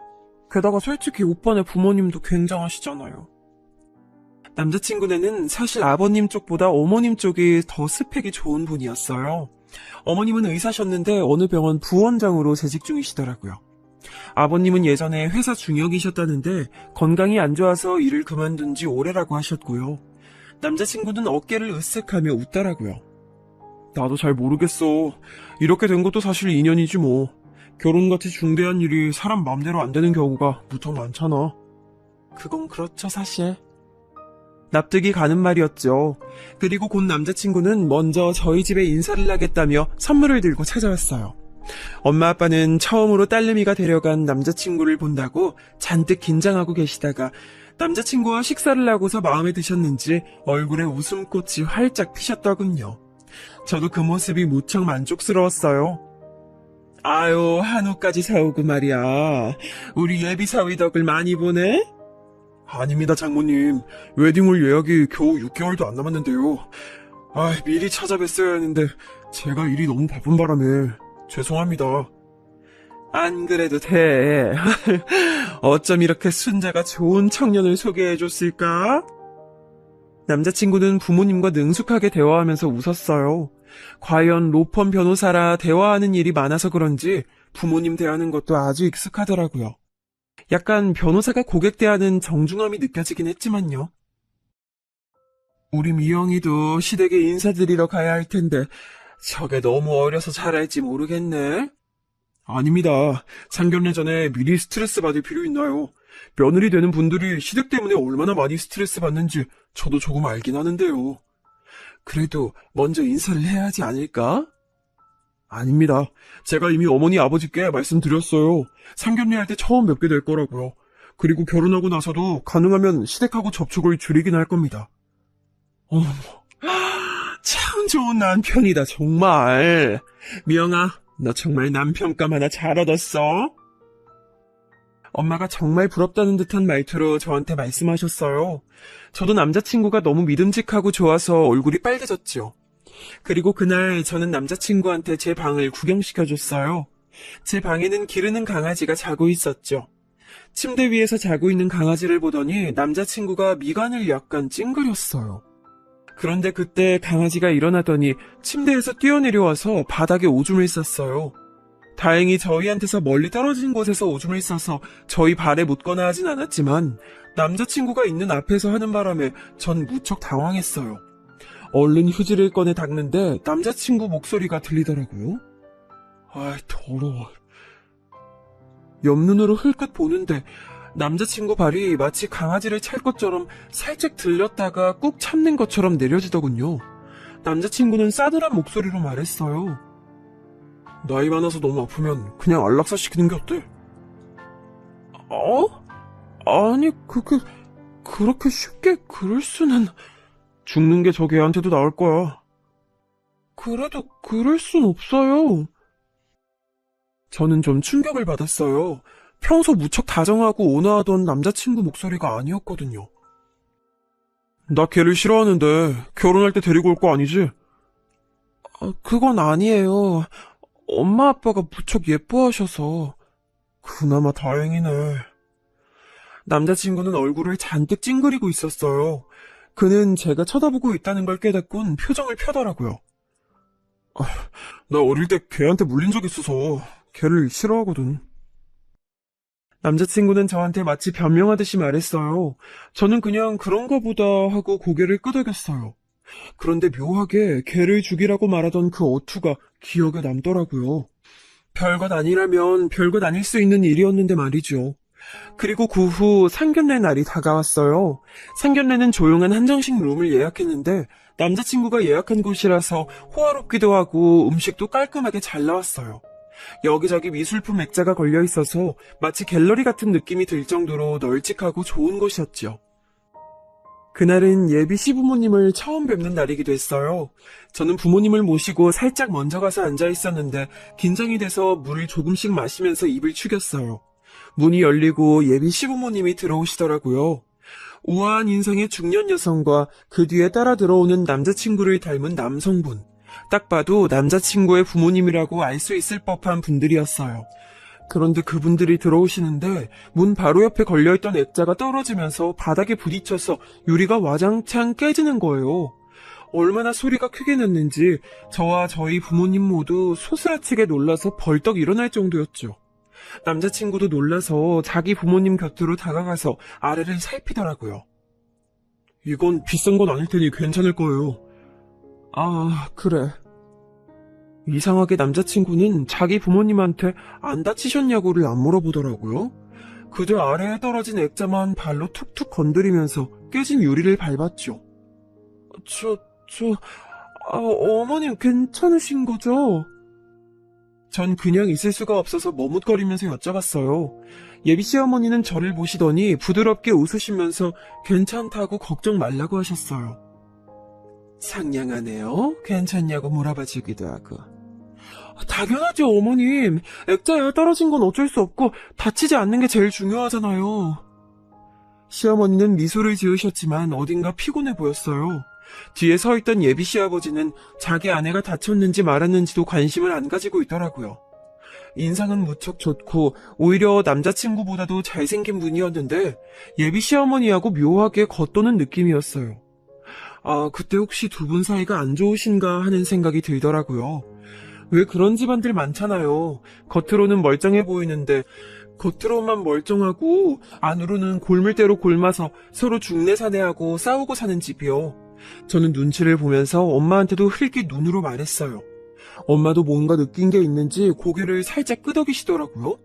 게다가 솔직히 오빠네 부모님도 굉장하시잖아요. 남자친구네는 사실 아버님 쪽보다 어머님 쪽이 더 스펙이 좋은 분이었어요. 어머님은 의사셨는데 어느 병원 부원장으로 재직 중이시더라고요. 아버님은 예전에 회사 중역이셨다는데 건강이 안 좋아서 일을 그만둔 지 오래라고 하셨고요. 남자친구는 어깨를 으쓱하며 웃더라고요. 나도 잘 모르겠어. 이렇게 된 것도 사실 인연이지 뭐. 결혼같이 중대한 일이 사람 맘대로 안 되는 경우가 무척 많잖아. 그건 그렇죠, 사실. 납득이 가는 말이었죠. 그리고 곧 남자친구는 먼저 저희 집에 인사를 하겠다며 선물을 들고 찾아왔어요. 엄마 아빠는 처음으로 딸내미가 데려간 남자친구를 본다고 잔뜩 긴장하고 계시다가 남자친구와 식사를 하고서 마음에 드셨는지 얼굴에 웃음꽃이 활짝 피셨더군요. 저도 그 모습이 무척 만족스러웠어요. 아유, 한우까지 사오고 말이야. 우리 예비 사위 덕을 많이 보네? 아닙니다, 장모님. 웨딩홀 예약이 겨우 6개월도 안 남았는데요. 미리 찾아뵀어야 했는데 제가 일이 너무 바쁜 바람에 죄송합니다. 안 그래도 돼. 어쩜 이렇게 순자가 좋은 청년을 소개해줬을까? 남자친구는 부모님과 능숙하게 대화하면서 웃었어요. 과연 로펌 변호사라 대화하는 일이 많아서 그런지 부모님 대하는 것도 아주 익숙하더라고요. 약간 변호사가 고객 대하는 정중함이 느껴지긴 했지만요. 우리 미영이도 시댁에 인사드리러 가야 할 텐데 저게 너무 어려서 잘할지 모르겠네. 아닙니다. 상견례 전에 미리 스트레스 받을 필요 있나요? 며느리 되는 분들이 시댁 때문에 얼마나 많이 스트레스 받는지 저도 조금 알긴 하는데요. 그래도 먼저 인사를 해야 하지 않을까? 아닙니다. 제가 이미 어머니 아버지께 말씀드렸어요. 상견례 할 때 처음 뵙게 될 거라고요. 그리고 결혼하고 나서도 가능하면 시댁하고 접촉을 줄이긴 할 겁니다. 어머, 참 좋은 남편이다, 정말. 미영아, 너 정말 남편감 하나 잘 얻었어. 엄마가 정말 부럽다는 듯한 말투로 저한테 말씀하셨어요. 저도 남자친구가 너무 믿음직하고 좋아서 얼굴이 빨개졌죠. 그리고 그날 저는 남자친구한테 제 방을 구경시켜줬어요. 제 방에는 기르는 강아지가 자고 있었죠. 침대 위에서 자고 있는 강아지를 보더니 남자친구가 미간을 약간 찡그렸어요. 그런데 그때 강아지가 일어나더니 침대에서 뛰어내려와서 바닥에 오줌을 쌌어요. 다행히 저희한테서 멀리 떨어진 곳에서 오줌을 싸서 저희 발에 묻거나 하진 않았지만 남자친구가 있는 앞에서 하는 바람에 전 무척 당황했어요. 얼른 휴지를 꺼내 닦는데 남자친구 목소리가 들리더라고요. 더러워. 옆눈으로 흘끗 보는데 남자친구 발이 마치 강아지를 찰 것처럼 살짝 들렸다가 꾹 참는 것처럼 내려지더군요. 남자친구는 싸늘한 목소리로 말했어요. 나이 많아서 너무 아프면 그냥 안락사 시키는 게 어때? 아니, 그렇게 쉽게 그럴 수는... 죽는 게 저 개한테도 나을 거야. 그래도 그럴 순 없어요. 저는 좀 충격을 받았어요. 평소 무척 다정하고 온화하던 남자친구 목소리가 아니었거든요. 나 걔를 싫어하는데 결혼할 때 데리고 올 거 아니지? 그건 아니에요. 엄마 아빠가 무척 예뻐하셔서. 그나마 다행이네. 남자친구는 얼굴을 잔뜩 찡그리고 있었어요. 그는 제가 쳐다보고 있다는 걸 깨닫곤 표정을 펴더라고요. 나 어릴 때 걔한테 물린 적 있어서 걔를 싫어하거든. 남자친구는 저한테 마치 변명하듯이 말했어요. 저는 그냥 그런가 보다 하고 고개를 끄덕였어요. 그런데 묘하게 걔를 죽이라고 말하던 그 어투가 기억에 남더라고요. 별것 아니라면 별것 아닐 수 있는 일이었는데 말이죠. 그리고 그 후 상견례 날이 다가왔어요. 상견례는 조용한 한정식 룸을 예약했는데 남자친구가 예약한 곳이라서 호화롭기도 하고 음식도 깔끔하게 잘 나왔어요. 여기저기 미술품 액자가 걸려 있어서 마치 갤러리 같은 느낌이 들 정도로 널찍하고 좋은 곳이었죠. 그날은 예비 시부모님을 처음 뵙는 날이기도 했어요. 저는 부모님을 모시고 살짝 먼저 가서 앉아 있었는데 긴장이 돼서 물을 조금씩 마시면서 입을 축였어요. 문이 열리고 예비 시부모님이 들어오시더라고요. 우아한 인상의 중년 여성과 그 뒤에 따라 들어오는 남자친구를 닮은 남성분. 딱 봐도 남자친구의 부모님이라고 알 수 있을 법한 분들이었어요. 그런데 그분들이 들어오시는데 문 바로 옆에 걸려있던 액자가 떨어지면서 바닥에 부딪혀서 유리가 와장창 깨지는 거예요. 얼마나 소리가 크게 났는지 저와 저희 부모님 모두 소스라치게 놀라서 벌떡 일어날 정도였죠. 남자친구도 놀라서 자기 부모님 곁으로 다가가서 아래를 살피더라고요. 이건 비싼 건 아닐 테니 괜찮을 거예요. 아, 그래. 이상하게 남자친구는 자기 부모님한테 안 다치셨냐고를 안 물어보더라고요. 그저 아래에 떨어진 액자만 발로 툭툭 건드리면서 깨진 유리를 밟았죠. 어머님 괜찮으신 거죠? 전 그냥 있을 수가 없어서 머뭇거리면서 여쭤봤어요. 예비 시어머니는 저를 보시더니 부드럽게 웃으시면서 괜찮다고 걱정 말라고 하셨어요. 상냥하네요. 괜찮냐고 물어봐 주기도 하고. 당연하죠, 어머님. 액자에 떨어진 건 어쩔 수 없고 다치지 않는 게 제일 중요하잖아요. 시어머니는 미소를 지으셨지만 어딘가 피곤해 보였어요. 뒤에 서 있던 예비 시아버지는 자기 아내가 다쳤는지 말았는지도 관심을 안 가지고 있더라고요. 인상은 무척 좋고 오히려 남자친구보다도 잘생긴 분이었는데 예비 시어머니하고 묘하게 겉도는 느낌이었어요. 아, 그때 혹시 두 분 사이가 안 좋으신가 하는 생각이 들더라고요. 왜 그런 집안들 많잖아요. 겉으로는 멀쩡해 보이는데 겉으로만 멀쩡하고 안으로는 골물대로 골마서 서로 중내사내하고 싸우고 사는 집이요. 저는 눈치를 보면서 엄마한테도 흘낏 눈으로 말했어요. 엄마도 뭔가 느낀 게 있는지 고개를 살짝 끄덕이시더라고요.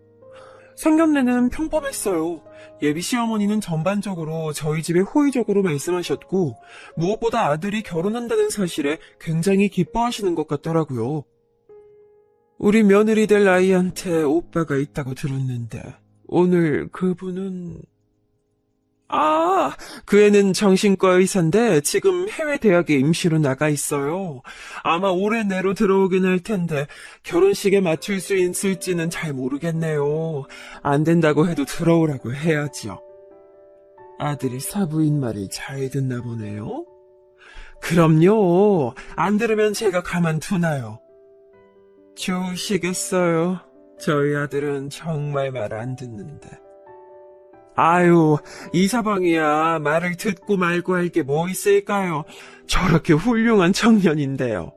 상견례는 평범했어요. 예비 시어머니는 전반적으로 저희 집에 호의적으로 말씀하셨고 무엇보다 아들이 결혼한다는 사실에 굉장히 기뻐하시는 것 같더라고요. 우리 며느리 될 아이한테 오빠가 있다고 들었는데 오늘 그분은... 그 애는 정신과 의사인데 지금 해외 대학에 임시로 나가 있어요. 아마 올해 내로 들어오긴 할 텐데 결혼식에 맞출 수 있을지는 잘 모르겠네요. 안 된다고 해도 들어오라고 해야죠. 아들이 사부인 말을 잘 듣나 보네요. 그럼요. 안 들으면 제가 가만두나요. 좋으시겠어요. 저희 아들은 정말 말 안 듣는데. 아유, 이사방이야. 말을 듣고 말고 할 게 뭐 있을까요? 저렇게 훌륭한 청년인데요.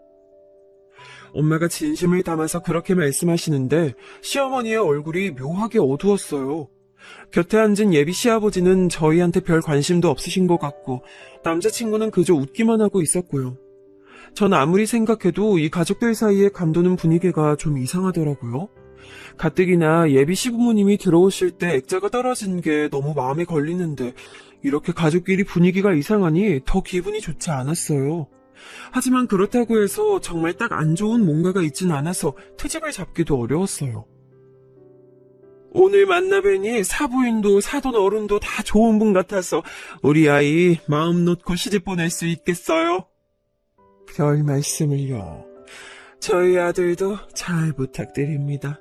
엄마가 진심을 담아서 그렇게 말씀하시는데 시어머니의 얼굴이 묘하게 어두웠어요. 곁에 앉은 예비 시아버지는 저희한테 별 관심도 없으신 것 같고 남자친구는 그저 웃기만 하고 있었고요. 전 아무리 생각해도 이 가족들 사이에 감도는 분위기가 좀 이상하더라고요. 가뜩이나 예비 시부모님이 들어오실 때 액자가 떨어진 게 너무 마음에 걸리는데 이렇게 가족끼리 분위기가 이상하니 더 기분이 좋지 않았어요. 하지만 그렇다고 해서 정말 딱 안 좋은 뭔가가 있진 않아서 트집을 잡기도 어려웠어요. 오늘 만나뵈니 사부인도 사돈 어른도 다 좋은 분 같아서 우리 아이 마음 놓고 시집 보낼 수 있겠어요? 별 말씀을요. 저희 아들도 잘 부탁드립니다.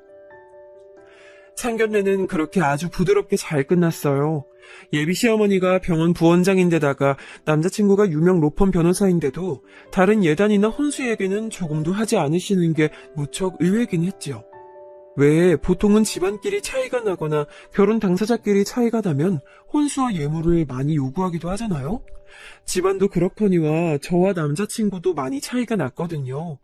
상견례는 그렇게 아주 부드럽게 잘 끝났어요. 예비 시어머니가 병원 부원장인데다가 남자친구가 유명 로펌 변호사인데도 다른 예단이나 혼수에게는 조금도 하지 않으시는 게 무척 의외긴 했죠. 왜 보통은 집안끼리 차이가 나거나 결혼 당사자끼리 차이가 나면 혼수와 예물을 많이 요구하기도 하잖아요. 집안도 그렇거니와 저와 남자친구도 많이 차이가 났거든요.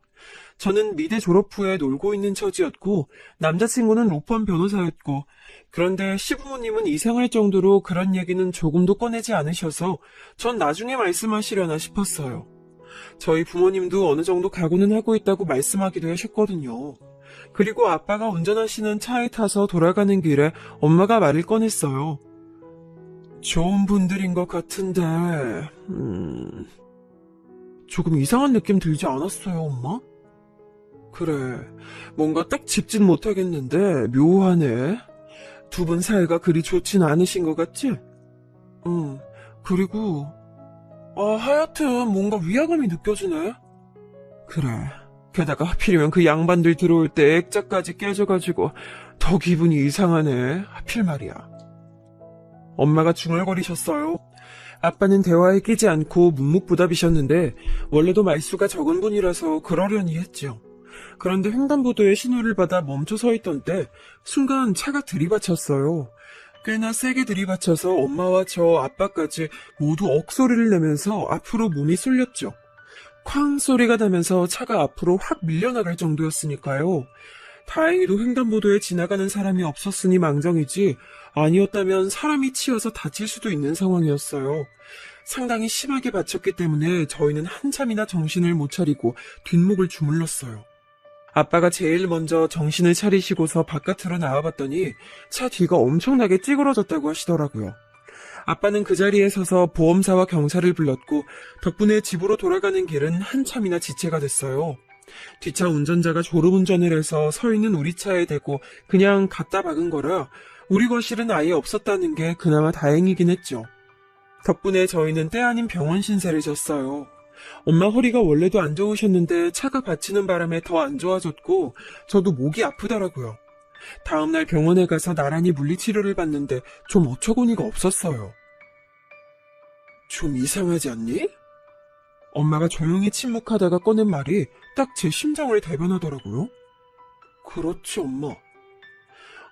저는 미대 졸업 후에 놀고 있는 처지였고 남자친구는 로펌 변호사였고 그런데 시부모님은 이상할 정도로 그런 얘기는 조금도 꺼내지 않으셔서 전 나중에 말씀하시려나 싶었어요. 저희 부모님도 어느 정도 각오는 하고 있다고 말씀하기도 하셨거든요. 그리고 아빠가 운전하시는 차에 타서 돌아가는 길에 엄마가 말을 꺼냈어요. 좋은 분들인 것 같은데, 조금 이상한 느낌 들지 않았어요, 엄마? 그래, 뭔가 딱 짚진 못하겠는데 묘하네. 두 분 사이가 그리 좋진 않으신 것 같지? 그리고 하여튼 뭔가 위화감이 느껴지네. 그래, 게다가 하필이면 그 양반들 들어올 때 액자까지 깨져가지고 더 기분이 이상하네. 하필 말이야. 엄마가 중얼거리셨어요. 아빠는 대화에 끼지 않고 묵묵부답이셨는데 원래도 말수가 적은 분이라서 그러려니 했죠. 그런데 횡단보도에 신호를 받아 멈춰 서 있던 때 순간 차가 들이받쳤어요. 꽤나 세게 들이받쳐서 엄마와 저 아빠까지 모두 억소리를 내면서 앞으로 몸이 쏠렸죠. 쾅 소리가 나면서 차가 앞으로 확 밀려나갈 정도였으니까요. 다행히도 횡단보도에 지나가는 사람이 없었으니 망정이지 아니었다면 사람이 치여서 다칠 수도 있는 상황이었어요. 상당히 심하게 다쳤기 때문에 저희는 한참이나 정신을 못 차리고 뒷목을 주물렀어요. 아빠가 제일 먼저 정신을 차리시고서 바깥으로 나와봤더니 차 뒤가 엄청나게 찌그러졌다고 하시더라고요. 아빠는 그 자리에 서서 보험사와 경찰을 불렀고 덕분에 집으로 돌아가는 길은 한참이나 지체가 됐어요. 뒷차 운전자가 졸음운전을 해서 서 있는 우리 차에 대고 그냥 갖다 박은 거라 우리 거실은 아예 없었다는 게 그나마 다행이긴 했죠. 덕분에 저희는 때 아닌 병원 신세를 졌어요. 엄마 허리가 원래도 안 좋으셨는데 차가 받치는 바람에 더 안 좋아졌고 저도 목이 아프더라고요. 다음날 병원에 가서 나란히 물리치료를 받는데 좀 어처구니가 없었어요. 좀 이상하지 않니? 엄마가 조용히 침묵하다가 꺼낸 말이 딱 제 심장을 대변하더라고요. 그렇지, 엄마.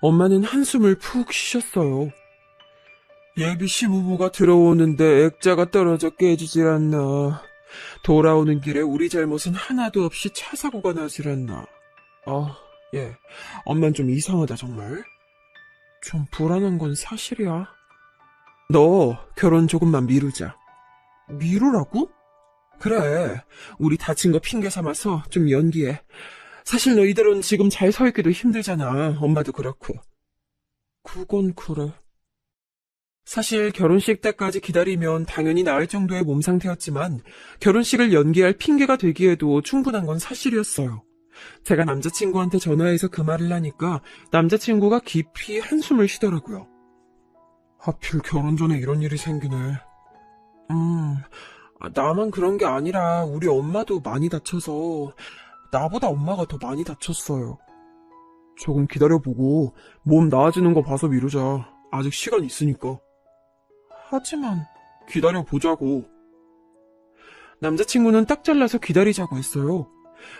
엄마는 한숨을 푹 쉬셨어요. 예비 시부모가 들어오는데 액자가 떨어져 깨지질 않나. 돌아오는 길에 우리 잘못은 하나도 없이 차 사고가 나질 않나. 예. 엄만 좀 이상하다, 정말. 좀 불안한 건 사실이야. 너 결혼 조금만 미루자. 미루라고? 그래. 우리 다친 거 핑계 삼아서 좀 연기해. 사실 너희들은 지금 잘 서 있기도 힘들잖아. 엄마도 그렇고. 그건 그래. 사실 결혼식 때까지 기다리면 당연히 나을 정도의 몸 상태였지만 결혼식을 연기할 핑계가 되기에도 충분한 건 사실이었어요. 제가 남자친구한테 전화해서 그 말을 하니까 남자친구가 깊이 한숨을 쉬더라고요. 하필 결혼 전에 이런 일이 생기네. 나만 그런 게 아니라 우리 엄마도 많이 다쳐서 나보다 엄마가 더 많이 다쳤어요. 조금 기다려보고 몸 나아지는 거 봐서 미루자. 아직 시간 있으니까. 하지만 기다려보자고. 남자친구는 딱 잘라서 기다리자고 했어요.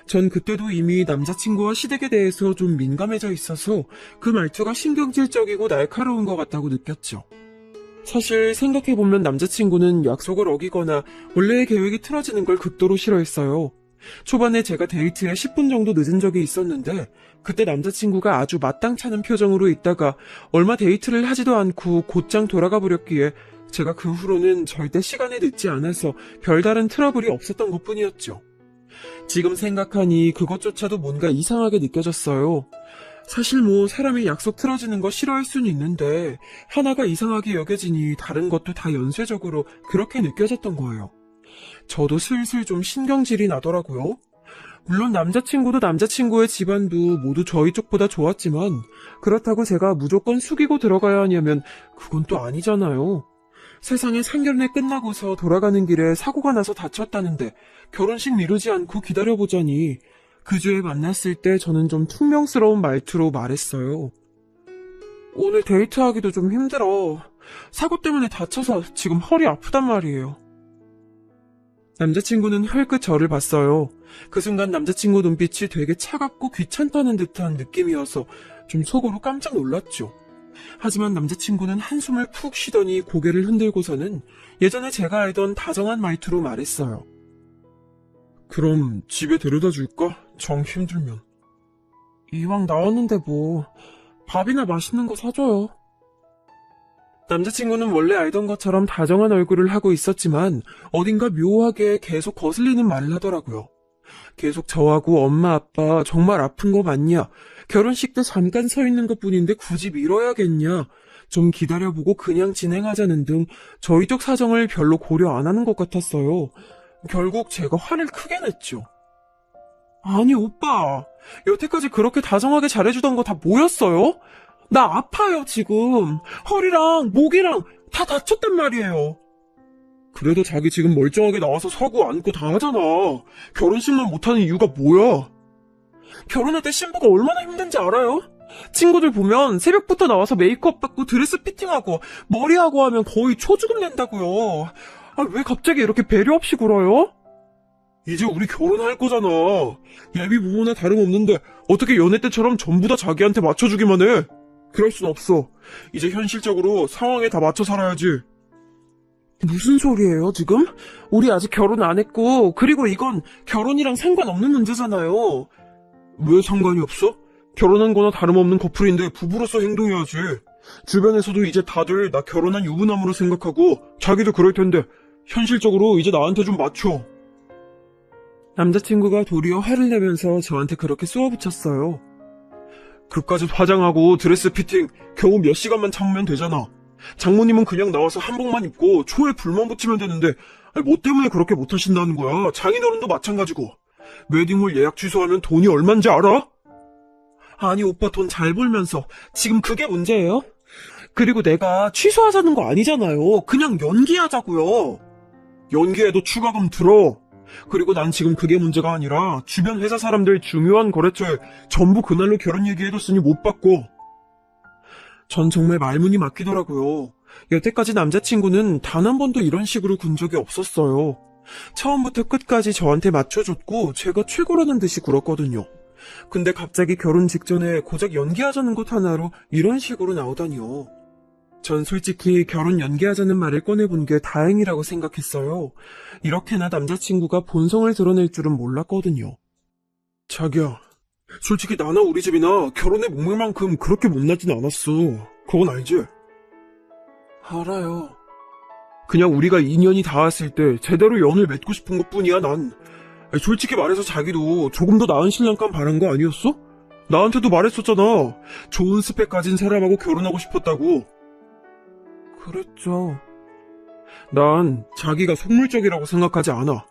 전 그때도 이미 남자친구와 시댁에 대해서 좀 민감해져 있어서 그 말투가 신경질적이고 날카로운 것 같다고 느꼈죠. 사실 생각해보면 남자친구는 약속을 어기거나 원래의 계획이 틀어지는 걸 극도로 싫어했어요. 초반에 제가 데이트에 10분 정도 늦은 적이 있었는데 그때 남자친구가 아주 마땅찮은 표정으로 있다가 얼마 데이트를 하지도 않고 곧장 돌아가 버렸기에 제가 그 후로는 절대 시간에 늦지 않아서 별다른 트러블이 없었던 것뿐이었죠. 지금 생각하니 그것조차도 뭔가 이상하게 느껴졌어요. 사실 사람이 약속 틀어지는 거 싫어할 수는 있는데 하나가 이상하게 여겨지니 다른 것도 다 연쇄적으로 그렇게 느껴졌던 거예요. 저도 슬슬 좀 신경질이 나더라고요. 물론 남자친구도 남자친구의 집안도 모두 저희 쪽보다 좋았지만 그렇다고 제가 무조건 숙이고 들어가야 하냐면 그건 또 아니잖아요. 세상에 상견례 끝나고서 돌아가는 길에 사고가 나서 다쳤다는데 결혼식 미루지 않고 기다려보자니 그 주에 만났을 때 저는 좀 퉁명스러운 말투로 말했어요. 오늘 데이트하기도 좀 힘들어. 사고 때문에 다쳐서 지금 허리 아프단 말이에요. 남자친구는 헐끗 저를 봤어요. 그 순간 남자친구 눈빛이 되게 차갑고 귀찮다는 듯한 느낌이어서 좀 속으로 깜짝 놀랐죠. 하지만 남자친구는 한숨을 푹 쉬더니 고개를 흔들고서는 예전에 제가 알던 다정한 말투로 말했어요. 그럼 집에 데려다 줄까? 정 힘들면. 이왕 나왔는데 밥이나 맛있는 거 사줘요. 남자친구는 원래 알던 것처럼 다정한 얼굴을 하고 있었지만 어딘가 묘하게 계속 거슬리는 말을 하더라고요. 계속 저하고 엄마 아빠 정말 아픈 거 맞냐? 결혼식 때 잠깐 서 있는 것 뿐인데 굳이 미뤄야겠냐? 좀 기다려보고 그냥 진행하자는 등 저희 쪽 사정을 별로 고려 안 하는 것 같았어요. 결국 제가 화를 크게 냈죠. 아니 오빠, 여태까지 그렇게 다정하게 잘해주던 거 다 뭐였어요? 나 아파요 지금. 허리랑 목이랑 다 다쳤단 말이에요. 그래도 자기 지금 멀쩡하게 나와서 서고 앉고 다 하잖아. 결혼식만 못하는 이유가 뭐야? 결혼할 때 신부가 얼마나 힘든지 알아요? 친구들 보면 새벽부터 나와서 메이크업 받고 드레스 피팅하고 머리하고 하면 거의 초죽음 낸다고요. 아, 왜 갑자기 이렇게 배려 없이 굴어요? 이제 우리 결혼할 거잖아. 예비 부부나 다름없는데 어떻게 연애 때처럼 전부 다 자기한테 맞춰주기만 해? 그럴 순 없어. 이제 현실적으로 상황에 다 맞춰 살아야지. 무슨 소리예요, 지금? 우리 아직 결혼 안 했고, 그리고 이건 결혼이랑 상관없는 문제잖아요. 왜 상관이 없어? 결혼한 거나 다름없는 커플인데 부부로서 행동해야지. 주변에서도 이제 다들 나 결혼한 유부남으로 생각하고, 자기도 그럴 텐데, 현실적으로 이제 나한테 좀 맞춰. 남자친구가 도리어 화를 내면서 저한테 그렇게 쏘아붙였어요. 그까짓 화장하고 드레스 피팅 겨우 몇 시간만 참으면 되잖아. 장모님은 그냥 나와서 한복만 입고 초에 불만 붙이면 되는데 뭐 때문에 그렇게 못하신다는 거야. 장인어른도 마찬가지고. 웨딩홀 예약 취소하면 돈이 얼만지 알아? 아니 오빠 돈 잘 벌면서 지금 그게 문제예요? 그리고 내가 취소하자는 거 아니잖아요. 그냥 연기하자고요. 연기해도 추가금 들어. 그리고 난 지금 그게 문제가 아니라 주변 회사 사람들 중요한 거래처에 전부 그날로 결혼 얘기해뒀으니 못 받고. 전 정말 말문이 막히더라고요. 여태까지 남자친구는 단 한 번도 이런 식으로 군 적이 없었어요. 처음부터 끝까지 저한테 맞춰줬고 제가 최고라는 듯이 굴었거든요. 근데 갑자기 결혼 직전에 고작 연기하자는 것 하나로 이런 식으로 나오다니요. 전 솔직히 결혼 연기하자는 말을 꺼내본 게 다행이라고 생각했어요. 이렇게나 남자친구가 본성을 드러낼 줄은 몰랐거든요. 자기야, 솔직히 나나 우리 집이나 결혼의 목매만큼 그렇게 못나진 않았어. 그건 알지? 알아요. 그냥 우리가 인연이 닿았을 때 제대로 연을 맺고 싶은 것뿐이야, 난. 솔직히 말해서 자기도 조금 더 나은 신랑감 바란 거 아니었어? 나한테도 말했었잖아. 좋은 스펙 가진 사람하고 결혼하고 싶었다고. 그랬죠. 난 자기가 속물적이라고 생각하지 않아.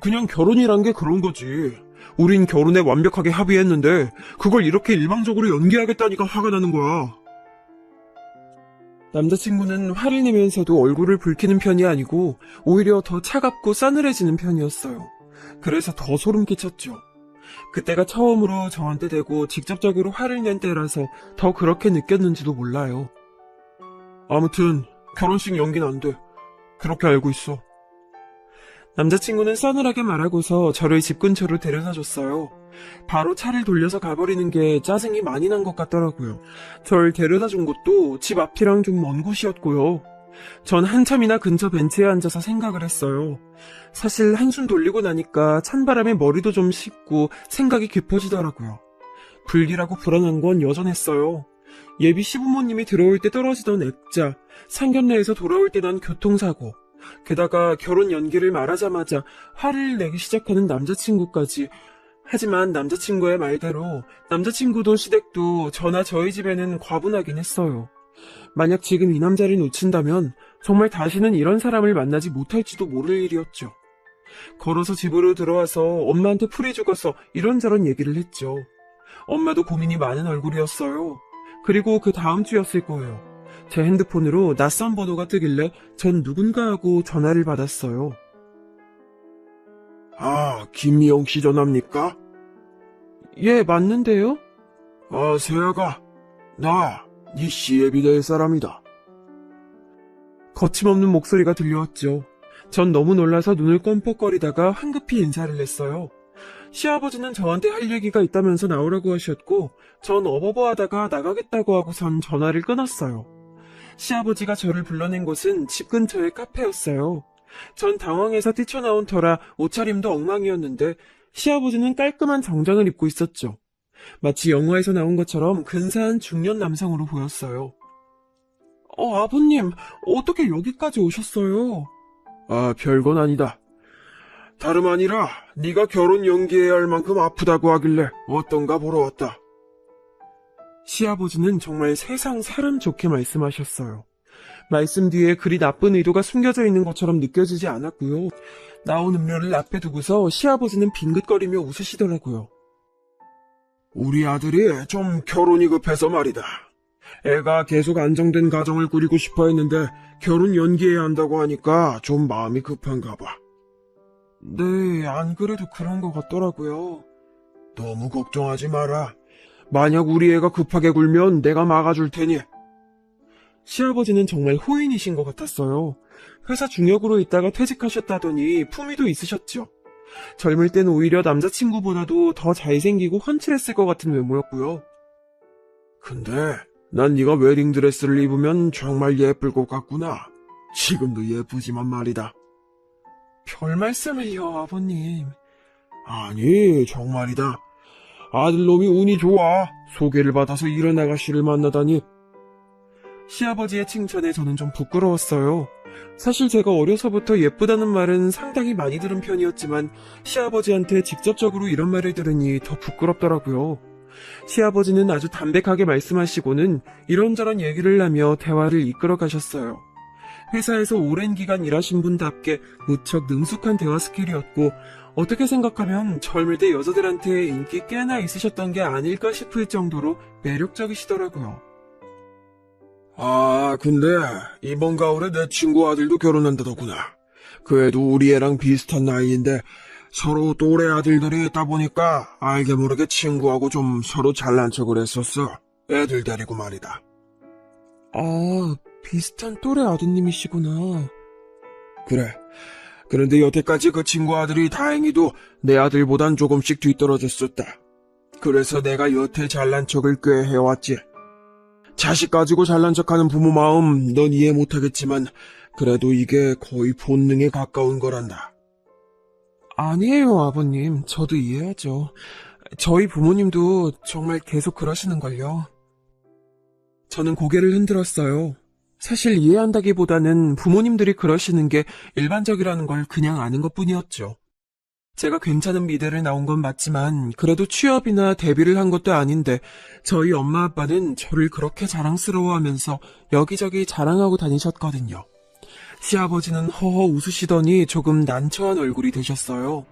그냥 결혼이란 게 그런 거지. 우린 결혼에 완벽하게 합의했는데 그걸 이렇게 일방적으로 연기하겠다니까 화가 나는 거야. 남자친구는 화를 내면서도 얼굴을 붉히는 편이 아니고 오히려 더 차갑고 싸늘해지는 편이었어요. 그래서 더 소름 끼쳤죠. 그때가 처음으로 저한테 대고 직접적으로 화를 낸 때라서 더 그렇게 느꼈는지도 몰라요. 아무튼 결혼식 연기는 안 돼. 그렇게 알고 있어. 남자친구는 싸늘하게 말하고서 저를 집 근처로 데려다 줬어요. 바로 차를 돌려서 가버리는 게 짜증이 많이 난 것 같더라고요. 절 데려다 준 곳도 집 앞이랑 좀 먼 곳이었고요. 전 한참이나 근처 벤치에 앉아서 생각을 했어요. 사실 한숨 돌리고 나니까 찬바람에 머리도 좀 식고 생각이 깊어지더라고요. 불길하고 불안한 건 여전했어요. 예비 시부모님이 들어올 때 떨어지던 액자, 상견례에서 돌아올 때 난 교통사고, 게다가 결혼 연기를 말하자마자 화를 내기 시작하는 남자친구까지. 하지만 남자친구의 말대로 남자친구도 시댁도 저나 저희 집에는 과분하긴 했어요. 만약 지금 이 남자를 놓친다면 정말 다시는 이런 사람을 만나지 못할지도 모를 일이었죠. 걸어서 집으로 들어와서 엄마한테 풀이 죽어서 이런저런 얘기를 했죠. 엄마도 고민이 많은 얼굴이었어요. 그리고 그 다음 주였을 거예요. 제 핸드폰으로 낯선 번호가 뜨길래 전 누군가 하고 전화를 받았어요. 아, 김미영 씨 전화입니까? 예, 맞는데요? 아, 세아가, 나, 네 씨애비 될 사람이다. 거침없는 목소리가 들려왔죠. 전 너무 놀라서 눈을 껌뻑거리다가 황급히 인사를 했어요. 시아버지는 저한테 할 얘기가 있다면서 나오라고 하셨고 전 어버버하다가 나가겠다고 하고선 전화를 끊었어요. 시아버지가 저를 불러낸 곳은 집 근처의 카페였어요. 전 당황해서 뛰쳐나온 터라 옷차림도 엉망이었는데 시아버지는 깔끔한 정장을 입고 있었죠. 마치 영화에서 나온 것처럼 근사한 중년 남성으로 보였어요. 아버님, 어떻게 여기까지 오셨어요? 아, 별건 아니다. 다름 아니라 네가 결혼 연기해야 할 만큼 아프다고 하길래 어떤가 보러 왔다. 시아버지는 정말 세상 사람 좋게 말씀하셨어요. 말씀 뒤에 그리 나쁜 의도가 숨겨져 있는 것처럼 느껴지지 않았고요. 나온 음료를 앞에 두고서 시아버지는 빙긋거리며 웃으시더라고요. 우리 아들이 좀 결혼이 급해서 말이다. 애가 계속 안정된 가정을 꾸리고 싶어 했는데 결혼 연기해야 한다고 하니까 좀 마음이 급한가 봐. 네, 안 그래도 그런 것 같더라고요. 너무 걱정하지 마라. 만약 우리 애가 급하게 굴면 내가 막아줄 테니. 시아버지는 정말 호인이신 것 같았어요. 회사 중역으로 있다가 퇴직하셨다더니 품위도 있으셨죠. 젊을 땐 오히려 남자친구보다도 더 잘생기고 훤칠했을 것 같은 외모였고요. 근데 난 네가 웨딩드레스를 입으면 정말 예쁠 것 같구나. 지금도 예쁘지만 말이다. 별 말씀을요, 아버님. 아니, 정말이다. 아들놈이 운이 좋아. 소개를 받아서 이런 아가씨를 만나다니. 시아버지의 칭찬에 저는 좀 부끄러웠어요. 사실 제가 어려서부터 예쁘다는 말은 상당히 많이 들은 편이었지만 시아버지한테 직접적으로 이런 말을 들으니 더 부끄럽더라고요. 시아버지는 아주 담백하게 말씀하시고는 이런저런 얘기를 하며 대화를 이끌어 가셨어요. 회사에서 오랜 기간 일하신 분답게 무척 능숙한 대화 스킬이었고 어떻게 생각하면 젊을 때 여자들한테 인기 꽤나 있으셨던 게 아닐까 싶을 정도로 매력적이시더라고요. 아, 근데 이번 가을에 내 친구 아들도 결혼한다더구나. 그 애도 우리 애랑 비슷한 나이인데 서로 또래 아들들이 있다 보니까 알게 모르게 친구하고 좀 서로 잘난 척을 했었어. 애들 데리고 말이다. 아, 비슷한 또래 아드님이시구나. 그래. 그런데 여태까지 그 친구 아들이 다행히도 내 아들보단 조금씩 뒤떨어졌었다. 그래서 내가 여태 잘난 척을 꽤 해왔지. 자식 가지고 잘난 척하는 부모 마음 넌 이해 못하겠지만 그래도 이게 거의 본능에 가까운 거란다. 아니에요, 아버님. 저도 이해하죠. 저희 부모님도 정말 계속 그러시는걸요. 저는 고개를 흔들었어요. 사실 이해한다기보다는 부모님들이 그러시는 게 일반적이라는 걸 그냥 아는 것뿐이었죠. 제가 괜찮은 미대를 나온 건 맞지만 그래도 취업이나 데뷔를 한 것도 아닌데 저희 엄마 아빠는 저를 그렇게 자랑스러워하면서 여기저기 자랑하고 다니셨거든요. 시아버지는 허허 웃으시더니 조금 난처한 얼굴이 되셨어요.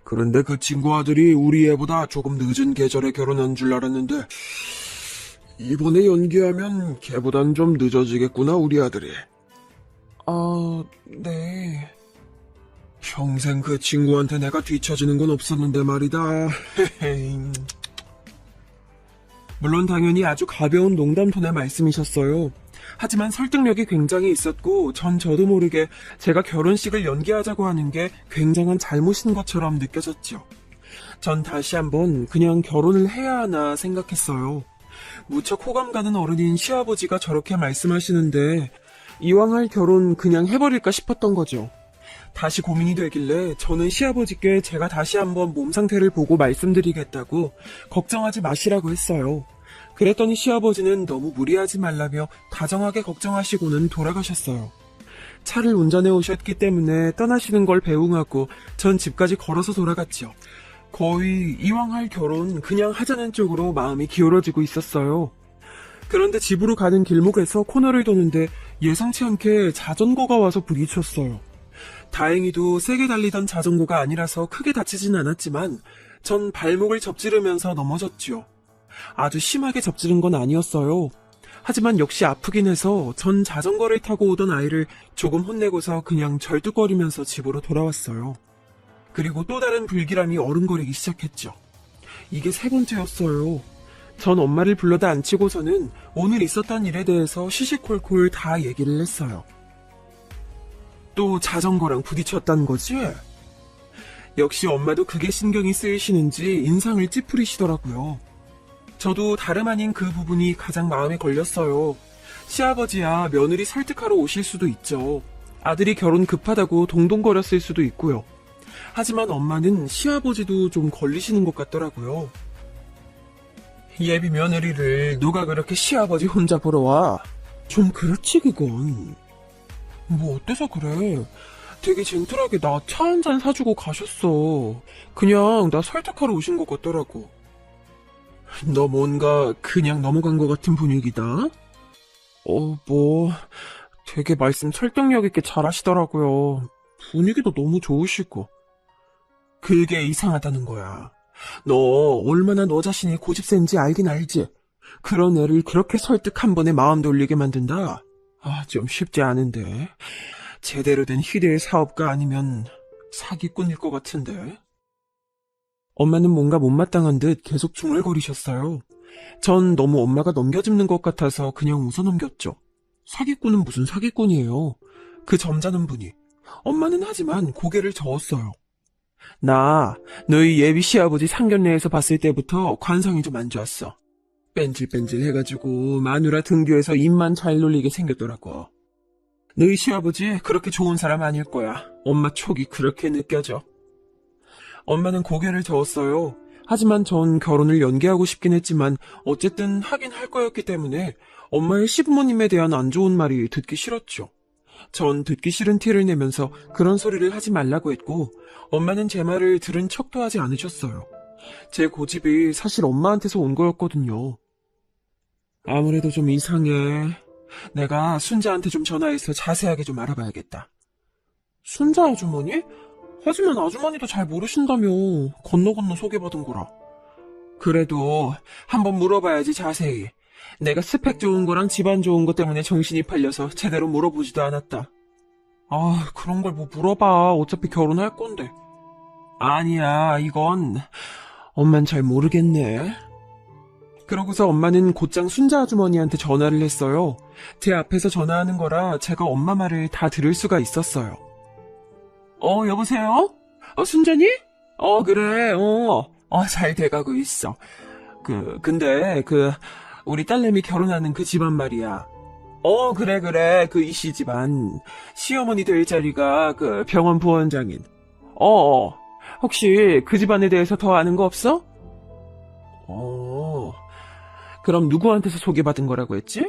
그런데 그 친구 아들이 우리 애보다 조금 늦은 계절에 결혼한 줄 알았는데 이번에 연기하면 걔보단 좀 늦어지겠구나, 우리 아들이. 아, 네. 평생 그 친구한테 내가 뒤처지는 건 없었는데 말이다. 물론 당연히 아주 가벼운 농담 톤의 말씀이셨어요. 하지만 설득력이 굉장히 있었고 저도 모르게 제가 결혼식을 연기하자고 하는 게 굉장한 잘못인 것처럼 느껴졌죠. 전 다시 한번 그냥 결혼을 해야 하나 생각했어요. 무척 호감 가는 어른인 시아버지가 저렇게 말씀하시는데 이왕 할 결혼 그냥 해버릴까 싶었던 거죠. 다시 고민이 되길래 저는 시아버지께 제가 다시 한번 몸 상태를 보고 말씀드리겠다고 걱정하지 마시라고 했어요. 그랬더니 시아버지는 너무 무리하지 말라며 다정하게 걱정하시고는 돌아가셨어요. 차를 운전해 오셨기 때문에 떠나시는 걸 배웅하고 전 집까지 걸어서 돌아갔죠. 거의 이왕 할 결혼 그냥 하자는 쪽으로 마음이 기울어지고 있었어요. 그런데 집으로 가는 길목에서 코너를 도는데 예상치 않게 자전거가 와서 부딪혔어요. 다행히도 세게 달리던 자전거가 아니라서 크게 다치진 않았지만 전 발목을 접지르면서 넘어졌죠. 아주 심하게 접지른 건 아니었어요. 하지만 역시 아프긴 해서 전 자전거를 타고 오던 아이를 조금 혼내고서 그냥 절뚝거리면서 집으로 돌아왔어요. 그리고 또 다른 불길함이 어른거리기 시작했죠. 이게 세 번째였어요. 전 엄마를 불러다 앉히고서는 오늘 있었던 일에 대해서 시시콜콜 다 얘기를 했어요. 또 자전거랑 부딪혔다는 거지? 역시 엄마도 그게 신경이 쓰이시는지 인상을 찌푸리시더라고요. 저도 다름 아닌 그 부분이 가장 마음에 걸렸어요. 시아버지야 며느리 설득하러 오실 수도 있죠. 아들이 결혼 급하다고 동동거렸을 수도 있고요. 하지만 엄마는 시아버지도 좀 걸리시는 것 같더라고요. 예비 며느리를 누가 그렇게 시아버지 혼자 보러 와? 좀 그렇지 그건. 뭐 어때서 그래? 되게 젠틀하게 나 차 한 잔 사주고 가셨어. 그냥 나 설득하러 오신 것 같더라고. 너 뭔가 그냥 넘어간 것 같은 분위기다? 뭐, 되게 말씀 설득력 있게 잘하시더라고요. 분위기도 너무 좋으시고. 그게 이상하다는 거야. 너 얼마나 너 자신이 고집센지 알긴 알지? 그런 애를 그렇게 설득 한 번에 마음 돌리게 만든다? 좀 쉽지 않은데. 제대로 된 희대의 사업가 아니면 사기꾼일 것 같은데. 엄마는 뭔가 못마땅한 듯 계속 중얼거리셨어요. 전 너무 엄마가 넘겨짚는 것 같아서 그냥 웃어넘겼죠. 사기꾼은 무슨 사기꾼이에요. 그 점잖은 분이. 엄마는 하지만 고개를 저었어요. 나 너희 예비 시아버지 상견례에서 봤을 때부터 관상이 좀 안 좋았어. 뺀질뺀질 해가지고 마누라 등 뒤에서 입만 잘 놀리게 생겼더라고. 너희 시아버지 그렇게 좋은 사람 아닐 거야. 엄마 촉이 그렇게 느껴져. 엄마는 고개를 저었어요. 하지만 전 결혼을 연기하고 싶긴 했지만 어쨌든 하긴 할 거였기 때문에 엄마의 시부모님에 대한 안 좋은 말이 듣기 싫었죠. 전 듣기 싫은 티를 내면서 그런 소리를 하지 말라고 했고 엄마는 제 말을 들은 척도 하지 않으셨어요. 제 고집이 사실 엄마한테서 온 거였거든요. 아무래도 좀 이상해. 내가 순자한테 좀 전화해서 자세하게 좀 알아봐야겠다. 순자 아주머니? 하지만 아주머니도 잘 모르신다며. 건너 소개받은 거라. 그래도 한번 물어봐야지 자세히. 내가 스펙 좋은 거랑 집안 좋은 거 때문에 정신이 팔려서 제대로 물어보지도 않았다. 그런 걸 뭐 물어봐. 어차피 결혼할 건데. 아니야, 이건 엄만 잘 모르겠네. 그러고서 엄마는 곧장 순자 아주머니한테 전화를 했어요. 제 앞에서 전화하는 거라 제가 엄마 말을 다 들을 수가 있었어요. 여보세요? 순자니? 그래, 잘 돼가고 있어. 근데, 우리 딸내미 결혼하는 그 집안 말이야. 그래, 그 이씨 집안. 시어머니 될 자리가 그 병원 부원장인. 혹시 그 집안에 대해서 더 아는 거 없어? 그럼 누구한테서 소개받은 거라고 했지?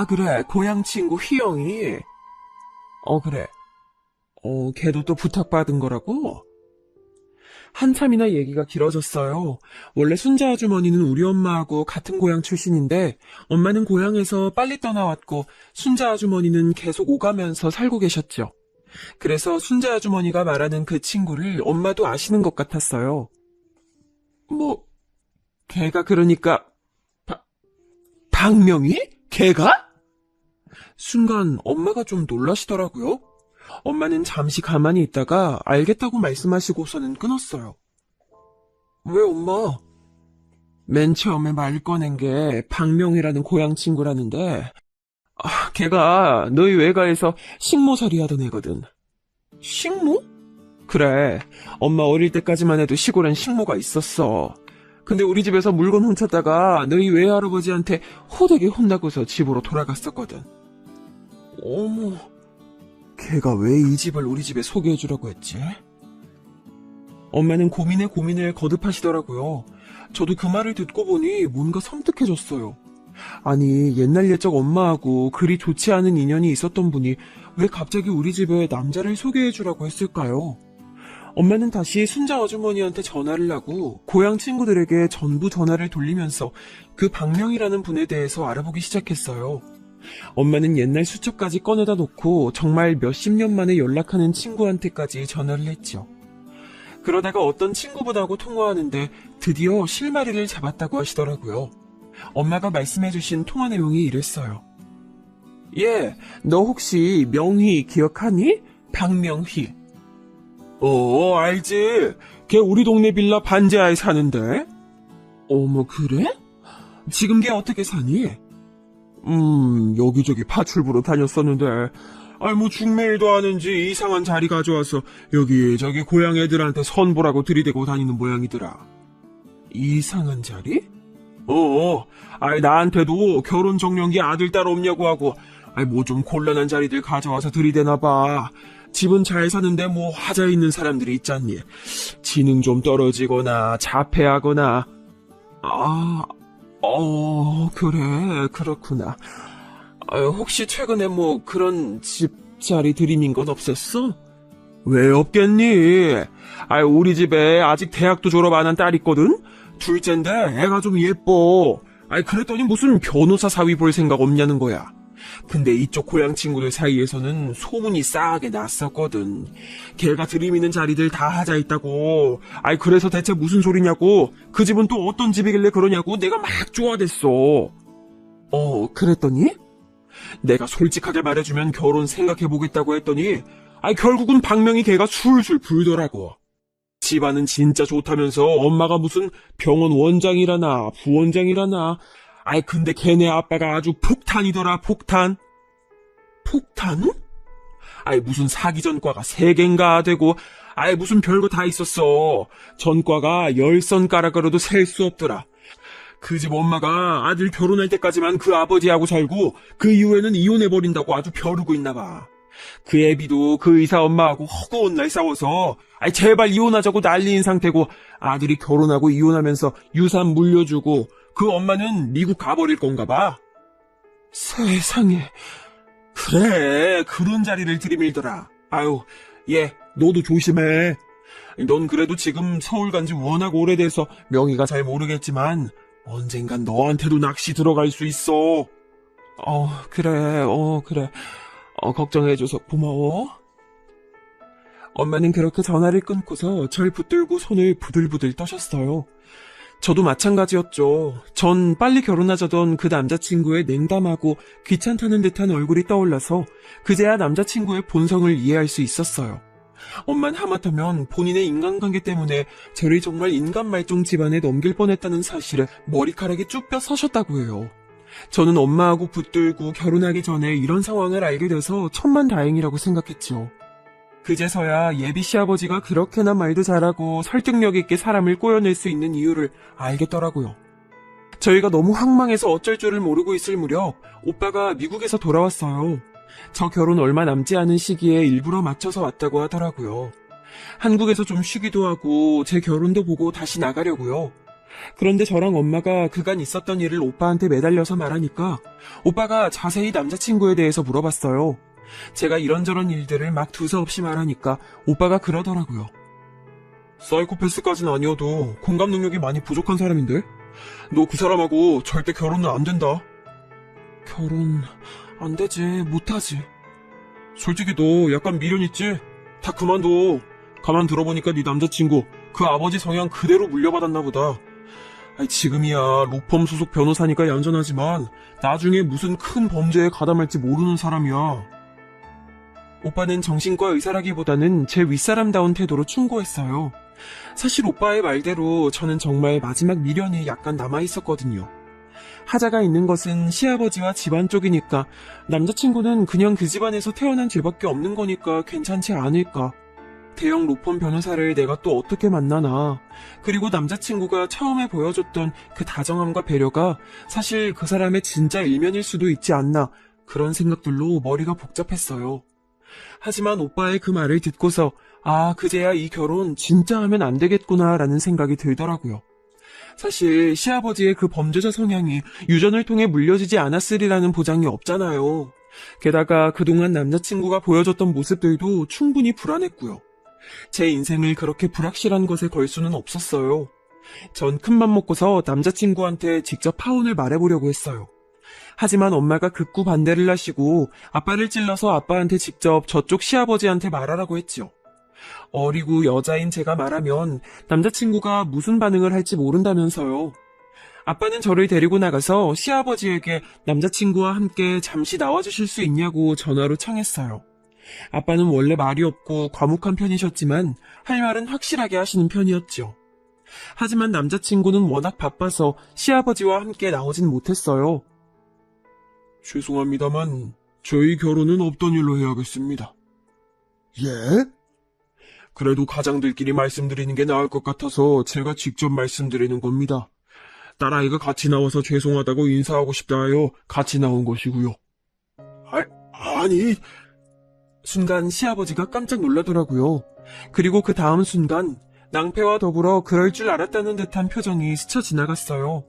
그래, 고향 친구 희영이. 그래. 걔도 또 부탁받은 거라고? 한참이나 얘기가 길어졌어요. 원래 순자 아주머니는 우리 엄마하고 같은 고향 출신인데 엄마는 고향에서 빨리 떠나왔고 순자 아주머니는 계속 오가면서 살고 계셨죠. 그래서 순자 아주머니가 말하는 그 친구를 엄마도 아시는 것 같았어요. 걔가 그러니까 박명희? 걔가? 순간 엄마가 좀 놀라시더라고요. 엄마는 잠시 가만히 있다가 알겠다고 말씀하시고서는 끊었어요. 왜 엄마? 맨 처음에 말 꺼낸 게 박명희라는 고향 친구라는데 걔가 너희 외가에서 식모살이 하던 애거든. 식모? 그래, 엄마 어릴 때까지만 해도 시골엔 식모가 있었어. 근데 우리 집에서 물건 훔쳤다가 너희 외할아버지한테 호되게 혼나고서 집으로 돌아갔었거든. 어머, 걔가 왜 이 집을 우리 집에 소개해주라고 했지? 엄마는 고민에 고민을 거듭하시더라고요. 저도 그 말을 듣고 보니 뭔가 섬뜩해졌어요. 아니, 옛날 옛적 엄마하고 그리 좋지 않은 인연이 있었던 분이 왜 갑자기 우리 집에 남자를 소개해주라고 했을까요? 엄마는 다시 순자 아주머니한테 전화를 하고 고향 친구들에게 전부 전화를 돌리면서 그 박명이라는 분에 대해서 알아보기 시작했어요. 엄마는 옛날 수첩까지 꺼내다 놓고 정말 몇십 년 만에 연락하는 친구한테까지 전화를 했죠. 그러다가 어떤 친구분하고 통화하는데 드디어 실마리를 잡았다고 하시더라고요. 엄마가 말씀해주신 통화 내용이 이랬어요. 너 혹시 명희 기억하니? 박명희. 알지. 걔 우리 동네 빌라 반지하에 사는데. 어머, 그래? 지금 걔 어떻게 사니? 여기저기 파출부로 다녔었는데, 중매일도 하는지 이상한 자리 가져와서 여기저기 고향 애들한테 선보라고 들이대고 다니는 모양이더라. 이상한 자리? 나한테도 결혼 정년기 아들 딸 없냐고 하고, 뭐 좀 곤란한 자리들 가져와서 들이대나봐. 집은 잘 사는데 뭐 하자 있는 사람들이 있잖니. 지능 좀 떨어지거나 자폐하거나. 그래, 그렇구나. 혹시 최근에 뭐 그런 집 자리 들이민 건 없었어? 왜 없겠니? 우리 집에 아직 대학도 졸업 안 한 딸 있거든? 둘째인데 애가 좀 예뻐. 그랬더니 무슨 변호사 사위 볼 생각 없냐는 거야. 근데 이쪽 고향 친구들 사이에서는 소문이 싸하게 났었거든. 걔가 들이미는 자리들 다 하자 있다고. 그래서 대체 무슨 소리냐고. 그 집은 또 어떤 집이길래 그러냐고 내가 막 쪼아댔어. 그랬더니? 내가 솔직하게 말해주면 결혼 생각해보겠다고 했더니 결국은 박명희 걔가 술술 불더라고. 집안은 진짜 좋다면서 엄마가 무슨 병원 원장이라나 부원장이라나. 근데 걔네 아빠가 아주 폭탄이더라, 폭탄. 폭탄? 무슨 사기 전과가 3개인가 되고, 무슨 별거 다 있었어. 전과가 10손가락으로도 셀 수 없더라. 그 집 엄마가 아들 결혼할 때까지만 그 아버지하고 살고, 그 이후에는 이혼해버린다고 아주 벼르고 있나 봐. 그 애비도 그 의사 엄마하고 허구한 날 싸워서 제발 이혼하자고 난리인 상태고, 아들이 결혼하고 이혼하면서 유산 물려주고 그 엄마는 미국 가버릴 건가 봐. 세상에. 그래, 그런 자리를 들이밀더라. 얘 너도 조심해. 넌 그래도 지금 서울 간 지 워낙 오래돼서 명의가 잘 모르겠지만 언젠간 너한테도 낚시 들어갈 수 있어. 그래. 걱정해줘서 고마워. 엄마는 그렇게 전화를 끊고서 절 붙들고 손을 부들부들 떠셨어요. 저도 마찬가지였죠. 전 빨리 결혼하자던 그 남자친구의 냉담하고 귀찮다는 듯한 얼굴이 떠올라서 그제야 남자친구의 본성을 이해할 수 있었어요. 엄만 하마터면 본인의 인간관계 때문에 저를 정말 인간 말종 집안에 넘길 뻔했다는 사실에 머리카락이 쭉 뼈 서셨다고 해요. 저는 엄마하고 붙들고 결혼하기 전에 이런 상황을 알게 돼서 천만다행이라고 생각했죠. 그제서야 예비 시아버지가 그렇게나 말도 잘하고 설득력 있게 사람을 꼬여낼 수 있는 이유를 알겠더라고요. 저희가 너무 황망해서 어쩔 줄을 모르고 있을 무렵 오빠가 미국에서 돌아왔어요. 저 결혼 얼마 남지 않은 시기에 일부러 맞춰서 왔다고 하더라고요. 한국에서 좀 쉬기도 하고 제 결혼도 보고 다시 나가려고요. 그런데 저랑 엄마가 그간 있었던 일을 오빠한테 매달려서 말하니까 오빠가 자세히 남자친구에 대해서 물어봤어요. 제가 이런저런 일들을 막 두서없이 말하니까 오빠가 그러더라고요. 사이코패스까진 아니어도 공감 능력이 많이 부족한 사람인데? 너 그 사람하고 절대 결혼은 안 된다. 결혼 안 되지, 못하지. 솔직히 너 약간 미련 있지? 다 그만둬. 가만 들어보니까 네 남자친구 그 아버지 성향 그대로 물려받았나 보다. 지금이야 로펌 소속 변호사니까 얌전하지만 나중에 무슨 큰 범죄에 가담할지 모르는 사람이야. 오빠는 정신과 의사라기보다는 제 윗사람다운 태도로 충고했어요. 사실 오빠의 말대로 저는 정말 마지막 미련이 약간 남아있었거든요. 하자가 있는 것은 시아버지와 집안 쪽이니까 남자친구는 그냥 그 집안에서 태어난 죄밖에 없는 거니까 괜찮지 않을까. 대형 로펌 변호사를 내가 또 어떻게 만나나. 그리고 남자친구가 처음에 보여줬던 그 다정함과 배려가 사실 그 사람의 진짜 일면일 수도 있지 않나. 그런 생각들로 머리가 복잡했어요. 하지만 오빠의 그 말을 듣고서 그제야 이 결혼 진짜 하면 안 되겠구나 라는 생각이 들더라고요. 사실 시아버지의 그 범죄자 성향이 유전을 통해 물려지지 않았으리라는 보장이 없잖아요. 게다가 그동안 남자친구가 보여줬던 모습들도 충분히 불안했고요. 제 인생을 그렇게 불확실한 것에 걸 수는 없었어요. 전 큰맘 먹고서 남자친구한테 직접 파혼을 말해보려고 했어요. 하지만 엄마가 극구 반대를 하시고 아빠를 찔러서 아빠한테 직접 저쪽 시아버지한테 말하라고 했죠. 어리고 여자인 제가 말하면 남자친구가 무슨 반응을 할지 모른다면서요. 아빠는 저를 데리고 나가서 시아버지에게 남자친구와 함께 잠시 나와주실 수 있냐고 전화로 청했어요. 아빠는 원래 말이 없고 과묵한 편이셨지만 할 말은 확실하게 하시는 편이었죠. 하지만 남자친구는 워낙 바빠서 시아버지와 함께 나오진 못했어요. 죄송합니다만 저희 결혼은 없던 일로 해야겠습니다. 예? 그래도 가장들끼리 말씀드리는 게 나을 것 같아서 제가 직접 말씀드리는 겁니다. 딸아이가 같이 나와서 죄송하다고 인사하고 싶다 하여 같이 나온 것이고요. 아니... 순간 시아버지가 깜짝 놀라더라고요. 그리고 그 다음 순간 낭패와 더불어 그럴 줄 알았다는 듯한 표정이 스쳐 지나갔어요.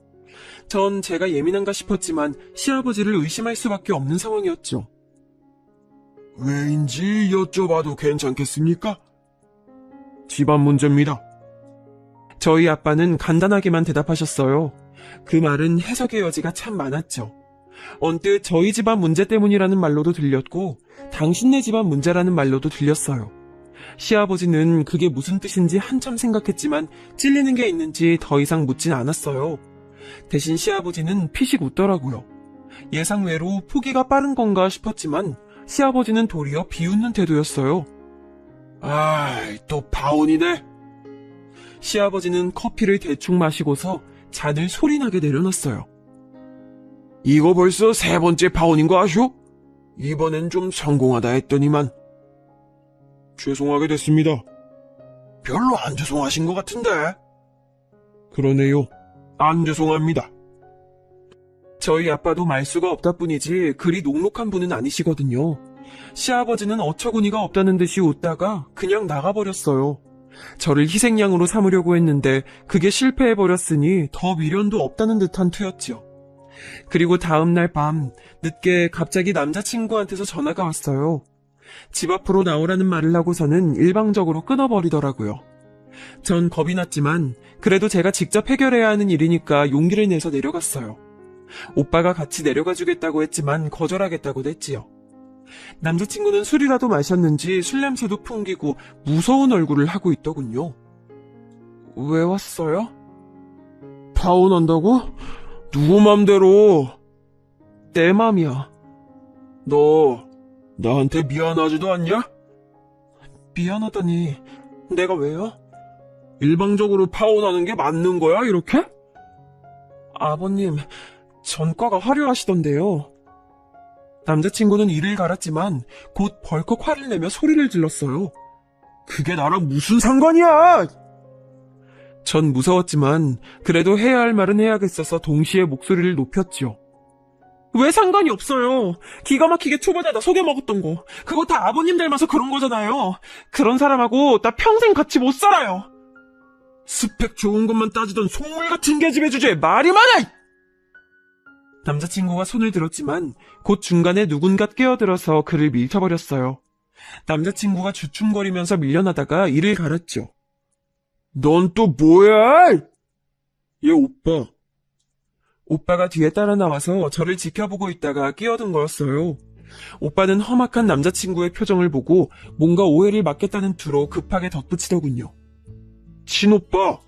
전 제가 예민한가 싶었지만 시아버지를 의심할 수밖에 없는 상황이었죠. 왜인지 여쭤봐도 괜찮겠습니까? 집안 문제입니다. 저희 아빠는 간단하게만 대답하셨어요. 그 말은 해석의 여지가 참 많았죠. 언뜻 저희 집안 문제 때문이라는 말로도 들렸고 당신네 집안 문제라는 말로도 들렸어요. 시아버지는 그게 무슨 뜻인지 한참 생각했지만 찔리는 게 있는지 더 이상 묻진 않았어요. 대신 시아버지는 피식 웃더라고요. 예상외로 포기가 빠른 건가 싶었지만 시아버지는 도리어 비웃는 태도였어요. 아이, 또 파혼이네. 시아버지는 커피를 대충 마시고서 잔을 소리나게 내려놨어요. 이거 벌써 3번째 파혼인 거 아쇼? 이번엔 좀 성공하다 했더니만. 죄송하게 됐습니다. 별로 안 죄송하신 것 같은데. 그러네요. 안 죄송합니다. 저희 아빠도 말수가 없다 뿐이지 그리 녹록한 분은 아니시거든요. 시아버지는 어처구니가 없다는 듯이 웃다가 그냥 나가버렸어요. 저를 희생양으로 삼으려고 했는데 그게 실패해버렸으니 더 미련도 없다는 듯한 투였죠. 그리고 다음날 밤 늦게 갑자기 남자친구한테서 전화가 왔어요. 집 앞으로 나오라는 말을 하고서는 일방적으로 끊어버리더라고요. 전 겁이 났지만 그래도 제가 직접 해결해야 하는 일이니까 용기를 내서 내려갔어요. 오빠가 같이 내려가 주겠다고 했지만 거절하겠다고 했지요. 남자친구는 술이라도 마셨는지 술 냄새도 풍기고 무서운 얼굴을 하고 있더군요. 왜 왔어요? 파혼한다고? 누구 맘대로? 내 맘이야. 너 나한테 미안하지도 않냐? 미안하다니 내가 왜요? 일방적으로 파혼하는 게 맞는 거야 이렇게? 아버님 전과가 화려하시던데요. 남자친구는 이를 갈았지만 곧 벌컥 화를 내며 소리를 질렀어요. 그게 나랑 무슨 상관이야! 전 무서웠지만 그래도 해야 할 말은 해야겠어서 동시에 목소리를 높였죠. 왜 상관이 없어요. 기가 막히게 초반에다 속여먹었던 거. 그거 다 아버님 닮아서 그런 거잖아요. 그런 사람하고 나 평생 같이 못 살아요. 스펙 좋은 것만 따지던 속물 같은 계집애 주제에 말이 많아! 남자친구가 손을 들었지만 곧 중간에 누군가 끼어들어서 그를 밀쳐버렸어요. 남자친구가 주춤거리면서 밀려나다가 이를 갈았죠. 넌 또 뭐야? 얘 오빠. 오빠가 뒤에 따라 나와서 저를 지켜보고 있다가 끼어든 거였어요. 오빠는 험악한 남자친구의 표정을 보고 뭔가 오해를 막겠다는 투로 급하게 덧붙이더군요. 친오빠.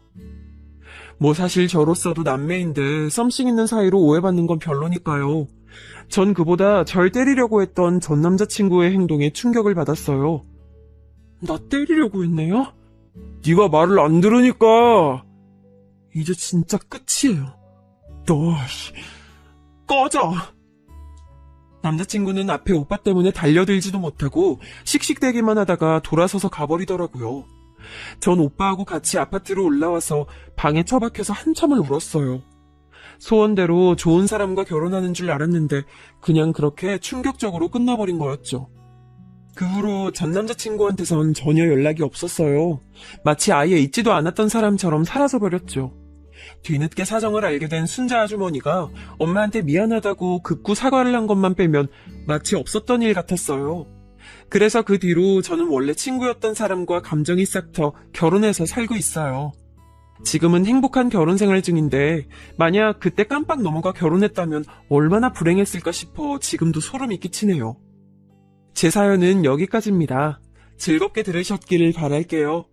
뭐 사실 저로서도 남매인데 썸씽 있는 사이로 오해받는 건 별로니까요. 전 그보다 절 때리려고 했던 전 남자친구의 행동에 충격을 받았어요. 나 때리려고 했네요? 네가 말을 안 들으니까. 이제 진짜 끝이에요. 너 꺼져. 남자친구는 앞에 오빠 때문에 달려들지도 못하고 씩씩대기만 하다가 돌아서서 가버리더라고요. 전 오빠하고 같이 아파트로 올라와서 방에 처박혀서 한참을 울었어요. 소원대로 좋은 사람과 결혼하는 줄 알았는데 그냥 그렇게 충격적으로 끝나버린 거였죠. 그 후로 전 남자친구한테선 전혀 연락이 없었어요. 마치 아예 있지도 않았던 사람처럼 사라져버렸죠. 뒤늦게 사정을 알게 된 순자 아주머니가 엄마한테 미안하다고 극구 사과를 한 것만 빼면 마치 없었던 일 같았어요. 그래서 그 뒤로 저는 원래 친구였던 사람과 감정이 싹 터 결혼해서 살고 있어요. 지금은 행복한 결혼 생활 중인데 만약 그때 깜빡 넘어가 결혼했다면 얼마나 불행했을까 싶어 지금도 소름이 끼치네요. 제 사연은 여기까지입니다. 즐겁게 들으셨기를 바랄게요.